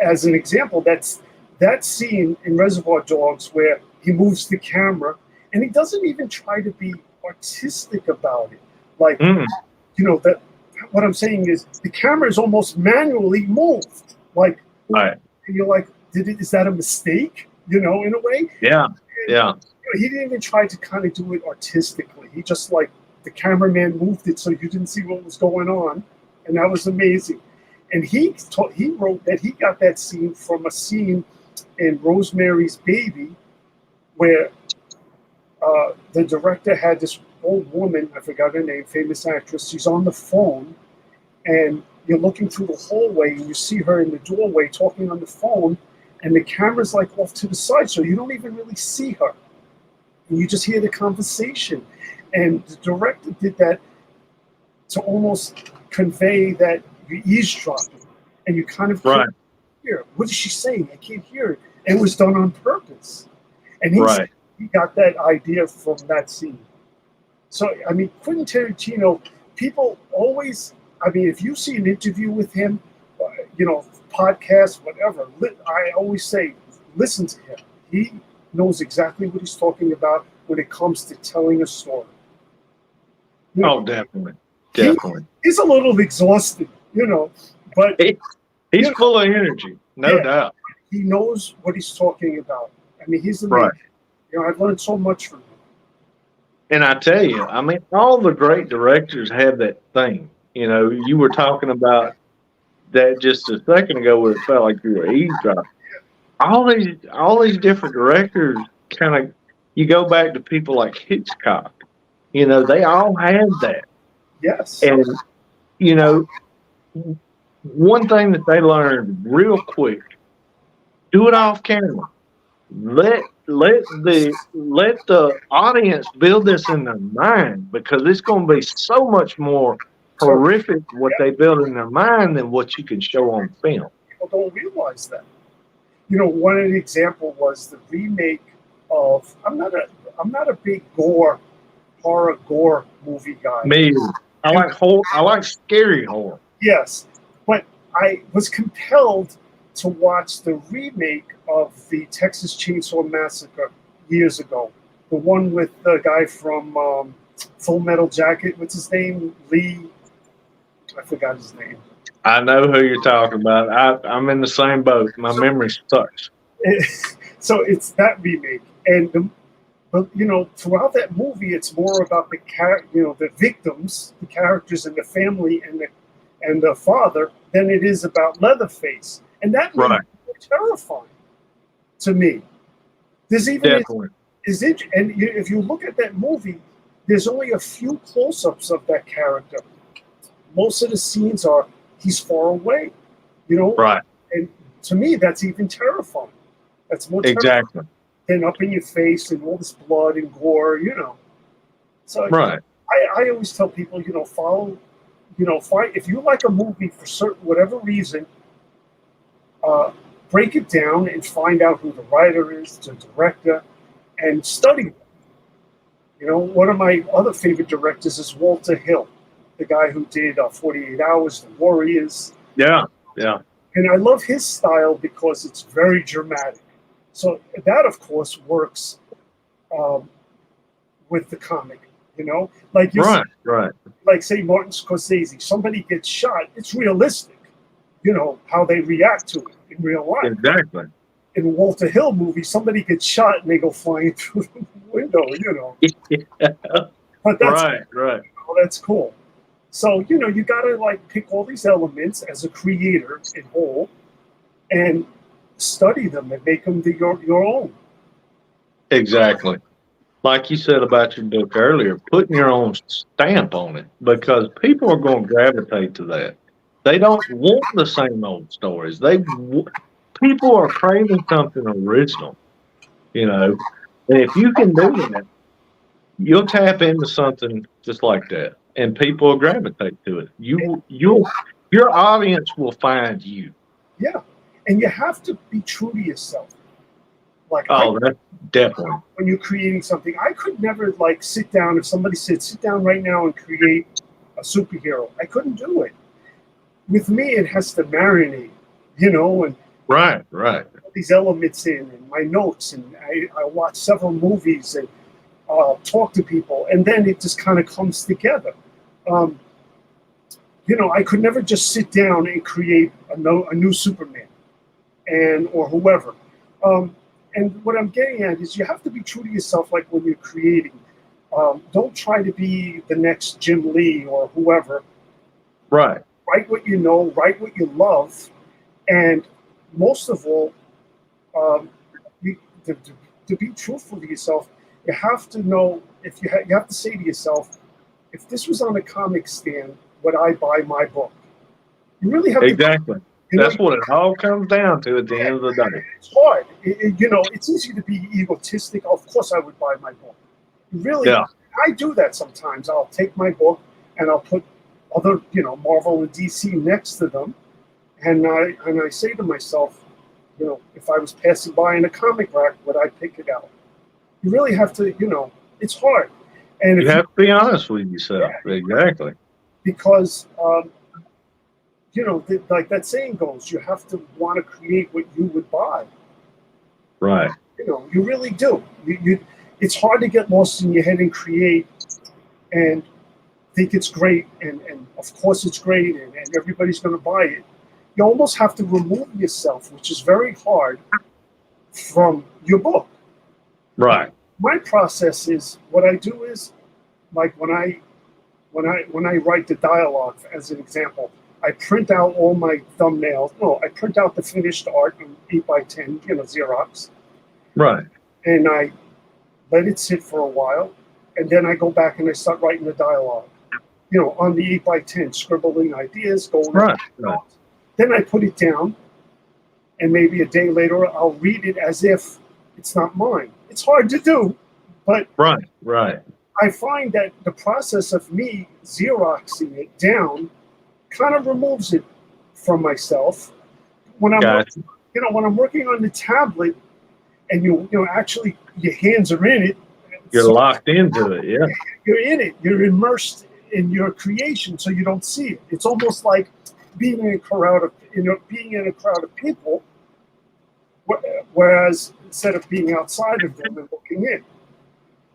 as an example, that's that scene in Reservoir Dogs where he moves the camera and he doesn't even try to be artistic about it. Like, Mm, that what I'm saying is the camera is almost manually moved. Like, right. and you're like, is that a mistake? In a way. Yeah. And, Yeah. he didn't even try to kind of do it artistically. He just like the cameraman moved it so you didn't see what was going on, and that was amazing. And he wrote that he got that scene from a scene in Rosemary's Baby where the director had this old woman, I forgot her name, famous actress. She's on the phone, and you're looking through the hallway, and you see her in the doorway talking on the phone, and the camera's like off to the side, so you don't even really see her. And you just hear the conversation. And the director did that to almost convey that you're eavesdropping, and you kind of Right. can't hear. What is she saying? I can't hear it. And it was done on purpose. And Right. he got that idea from that scene. So, I mean, Quentin Tarantino, people always, I mean, if you see an interview with him, podcast, whatever, I always say, listen to him. He knows exactly what he's talking about when it comes to telling a story. Oh, definitely. He- Definitely. He's a little exhausted, but He's full of energy, no Yeah. doubt. he knows what he's talking about. I mean, he's amazing. Right. I've learned so much from him. And I tell you, I mean, all the great directors have that thing. You were talking about that just a second ago where it felt like you were eavesdropping. All these different directors kind of, you go back to people like Hitchcock. They all had that. Yes. And, you know, one thing that they learned real quick, do it off camera. Let the audience build this in their mind, because it's going to be so much more horrific what they build in their mind than what you can show on film. People don't realize that. One of the example was the remake of. I'm not a big horror gore movie guy. Me, I like horror. I like scary horror. Yes, but I was compelled to watch the remake of the Texas Chainsaw Massacre years ago. The one with the guy from Full Metal Jacket. What's his name? Lee. I forgot his name. I know who you're talking about. I'm in the same boat. My memory sucks. So it's that remake, but throughout that movie, it's more about the victims, the characters, and the family, and the father, than it is about Leatherface, and that made Right. it terrifying to me. There's even Definitely. if you look at that movie, there's only a few close-ups of that character. Most of the scenes are he's far away, Right. and to me, that's even terrifying. That's more terrifying Exactly. than up in your face and all this blood and gore, So Right. I always tell people, follow, find if you like a movie for certain whatever reason, break it down and find out who the writer is, the director, and study them. One of my other favorite directors is Walter Hill, the guy who did 48 Hours, The Warriors. Yeah. Yeah. And I love his style because it's very dramatic. So that, of course, works with the comic, like you Right. Right. like say Martin Scorsese, somebody gets shot, it's realistic, how they react to it in real life. Exactly. In a Walter Hill movie, somebody gets shot and they go flying through the window, But Right. Right. that's cool. So, you gotta like pick all these elements as a creator in whole and study them and make them your own. Exactly. Like you said about your book earlier, putting your own stamp on it, because people are going to gravitate to that. They don't want the same old stories. people are craving something original, you know. And if you can do that, you'll tap into something just like that, and people will gravitate to it. Your audience will find you. Yeah, and you have to be true to yourself. Like I, Oh, that's definitely when you're creating something, I could never like sit down. If somebody said, "Sit down right now and create a superhero," I couldn't do it. With me, it has to marinate, and right, right. all these elements in, and my notes, and I watch several movies and talk to people, and then it just kind of comes together. Um, I could never just sit down and create a new Superman and or whoever. Um, and what I'm getting at is you have to be true to yourself, like when you're creating. Don't try to be the next Jim Lee or whoever. Right. Write what you know, write what you love, and most of all, um, you, to be truthful to yourself, you have to know if you have to say to yourself, if this was on a comic stand, would I buy my book? You really have to, Exactly. you know, That's what it all comes down to at the end of the day. it's hard. It's easy to be egotistic. Of course, I would buy my book. Really, Yeah. I do that sometimes. I'll take my book and I'll put other, Marvel and DC next to them, and I say to myself, if I was passing by in a comic rack, would I pick it out? You really have to, it's hard, and You if you, have to be honest with yourself. Exactly. because like that saying goes, you have to want to create what you would buy. Right. You really do. It's hard to get lost in your head and create and think it's great, and of course it's great, and everybody's going to buy it. You almost have to remove yourself, which is very hard, from your book. Right. My process is what I do is, like when I write the dialogue, as an example, I print out all my thumbnails. No, I print out the finished art in 8x10, Xerox, Right. and I let it sit for a while, and then I go back and I start writing the dialogue. On the 8x10, scribbling ideas, going over Right. the Right. notes. Then I put it down, and maybe a day later I'll read it as if it's not mine. It's hard to do, but Right. Right. I find that the process of me Xeroxing it down kind of removes it from myself. When I'm Gotcha. when I'm working on the tablet, and actually your hands are in it, You're so locked into it. Yeah. you're in it, you're immersed in your creation, so you don't see it. It's almost like being in a crowd of people, whereas instead of being outside of them and looking in.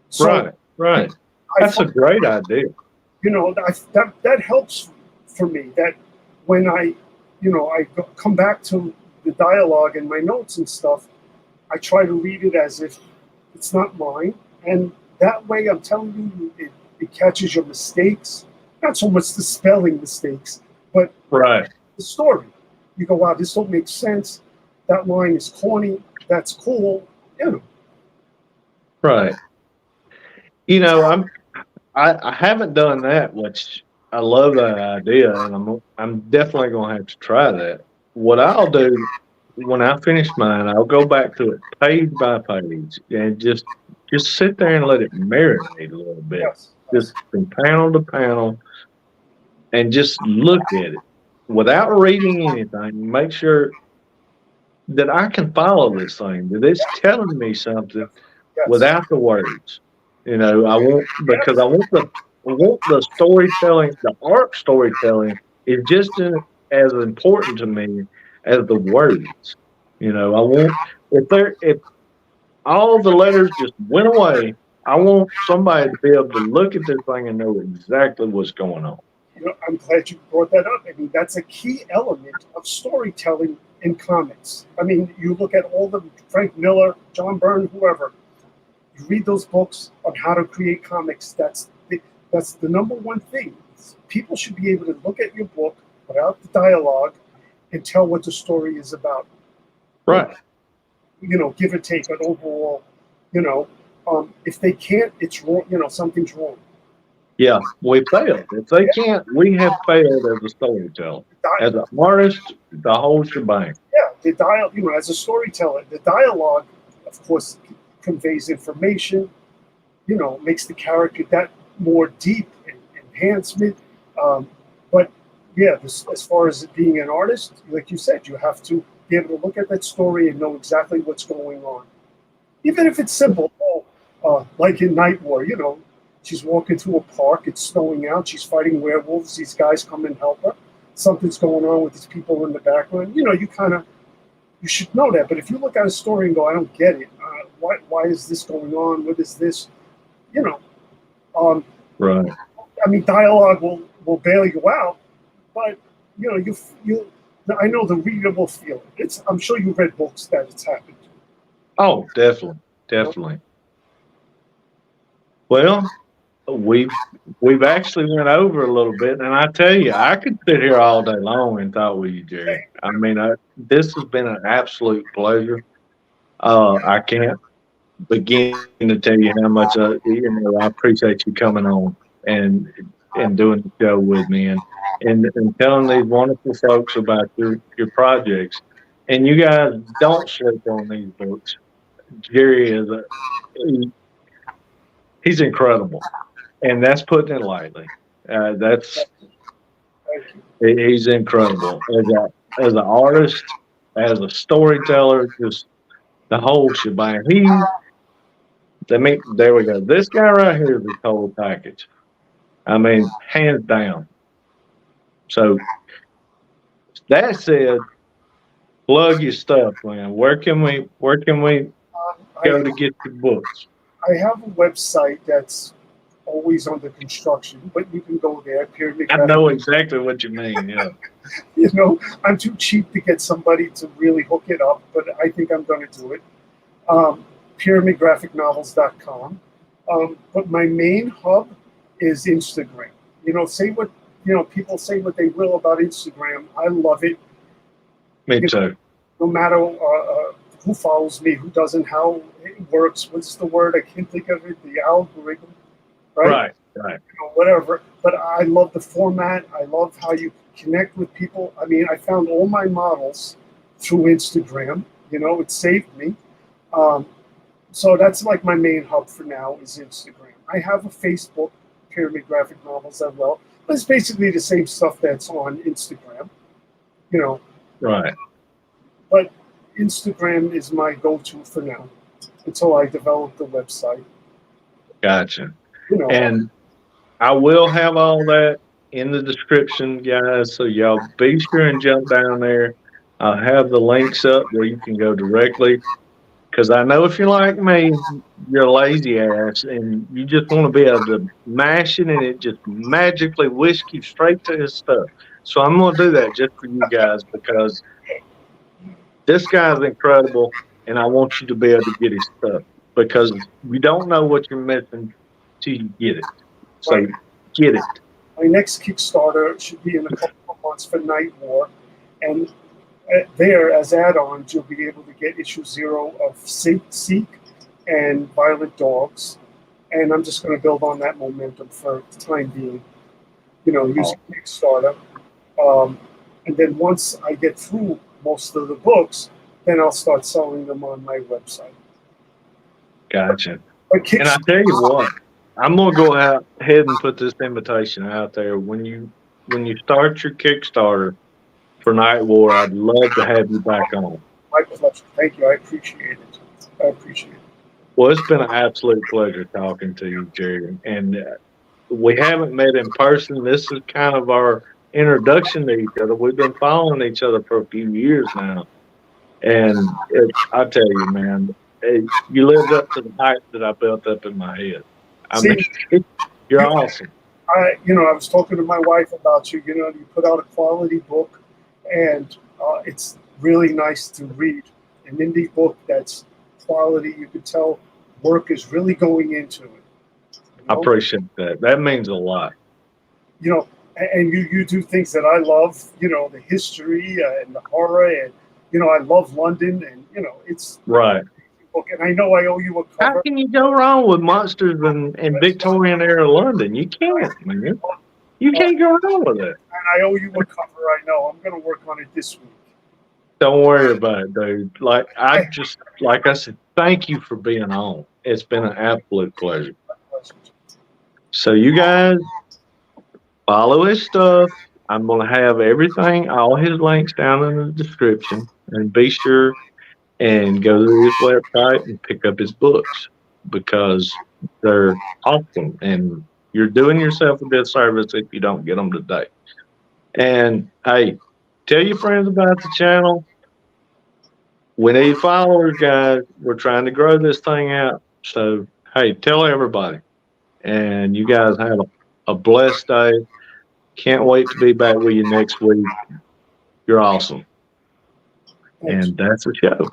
So Right. Right. I That's a find, great idea. that helps for me. That when I come back to the dialogue and my notes and stuff, I try to read it as if it's not mine, and that way I'm telling you, it catches your mistakes. Not so much the spelling mistakes, but Right. the story. You go, wow, this don't make sense. That line is corny. That's cool. Right. I haven't done that, which I love that idea, and I'm definitely gonna have to try that. What I'll do when I finish mine, I'll go back to it page by page and just sit there and let it marinate a little bit, Yes. just from panel to panel, and just look at it without reading anything. Make sure that I can follow this thing, that it's telling me something Yes. without the words. I want because I want the storytelling, the art storytelling is just as important to me as the words. I want if all the letters just went away, I want somebody to be able to look at this thing and know exactly what's going on. I'm glad you brought that up. I mean, that's a key element of storytelling in comics. I mean, you look at all the Frank Miller, John Byrne, whoever. You read those books on how to create comics. That's the number one thing. People should be able to look at your book without the dialogue and tell what the story is about. Right. Give or take an overall. If they can't, it's wrong. Something's wrong. Yeah, we failed. If they can't, we have failed as a storyteller. As an artist, the whole shebang. Yeah, the dialogue, as a storyteller, the dialogue, of course, conveys information, makes the character that more deep and enhancement. Um, but yeah, as far as being an artist, like you said, you have to be able to look at that story and know exactly what's going on. Even if it's simple, like in Night War, she's walking through a park, it's snowing out, she's fighting werewolves, these guys come and help her. Something's going on with these people in the background. You should know that. But if you look at a story and go, I don't get it. Why is this going on? What is this? You know, um, Right. I mean, dialogue will bail you out, but you. I know the reader will feel it. I'm sure you read books that it's happened to. Oh, definitely. You know? Definitely. Well, we've actually went over a little bit, and I tell you, I could sit here all day long and talk with you, Jerry. I mean, this has been an absolute pleasure. I can't begin to tell you how much I appreciate you coming on and doing the show with me and telling these wonderful folks about your projects. And you guys don't sleep on these books. Jerry is he, he's incredible, and that's putting it lightly. That's Thank you. He's incredible as an artist, as a storyteller, just the whole shebang. There we go. This guy right here is the total package. I mean, hands down. So that said, plug your stuff, man. Where can we go I to get your books? I have a website that's always under construction, but you can go there. Pyramid I Graphic. know exactly what you mean. Yeah. I'm too cheap to get somebody to really hook it up, but I think I'm going to do it. PyramidGraphicNovels.com. But my main hub is Instagram. Say what people say what they will about Instagram. I love it. Me You know, too. no matter who follows me, who doesn't, how it works. What's the word? I can't think of it. The algorithm, right? Right. Right. Whatever. But I love the format. I love how you connect with people. I mean, I found all my models through Instagram. It saved me. Um, so that's like my main hub for now is Instagram. I have a Facebook, Pyramid Graphic Novels, as well. But it's basically the same stuff that's on Instagram. You know, Right. but Instagram is my go-to for now until I develop the website. Gotcha. You know, And I will have all that in the description, guys. So y'all be sure and jump down there. I'll have the links up where you can go directly. Because I know if you're like me, you're a lazy ass and you just want to be able to mash it and it just magically whisk you straight to his stuff. So I'm going to do that just for you guys because this guy's incredible and I want you to be able to get his stuff because you don't know what you're missing till you get it. So my get it. my next Kickstarter should be in a couple of months for Night War, and there as add-ons you'll be able to get issue 0 of Seek and Violent Dogs, and I'm just going to build on that momentum for the time being. Oh, Using Kickstarter, um, and then once I get through most of the books, then I'll start selling them on my website. gotcha. But And I tell you what, I'm gonna go out ahead and put this invitation out there. When you start your Kickstarter for Night War, I'd love to have you back on. my pleasure. Thank you. I appreciate it. I appreciate it. Well, it's been an absolute pleasure talking to you, Jerry. And we haven't met in person. This is kind of our introduction to each other. We've been following each other for a few years now, and I tell you, man, you lived up to the hype that I built up in my head. I See, mean, you're you, awesome. I was talking to my wife about you. You put out a quality book, and it's really nice to read an indie book that's quality. You could tell work is really going into it. You I know, appreciate that. That means a lot. and you do things that I love. The history and the horror, and I love London, and it's Right. book, and I know I owe you a How cover. can you go wrong with Monsters in Victorian era London? You can't, man. You can't go wrong with it. And I owe you a cover. I know. I'm going to work on it this week. Don't worry about it, dude. Like I said, thank you for being on. It's been an absolute pleasure. So you guys follow his stuff. I'm gonna have everything, all his links down in the description, and be sure and go to his website and pick up his books because they're awesome, and you're doing yourself a disservice if you don't get them today. And hey, tell your friends about the channel. We need followers, guys. We're trying to grow this thing out. So, hey, tell everybody. And you guys have a blessed day. Can't wait to be back with you next week. You're awesome. Thanks. And that's the show.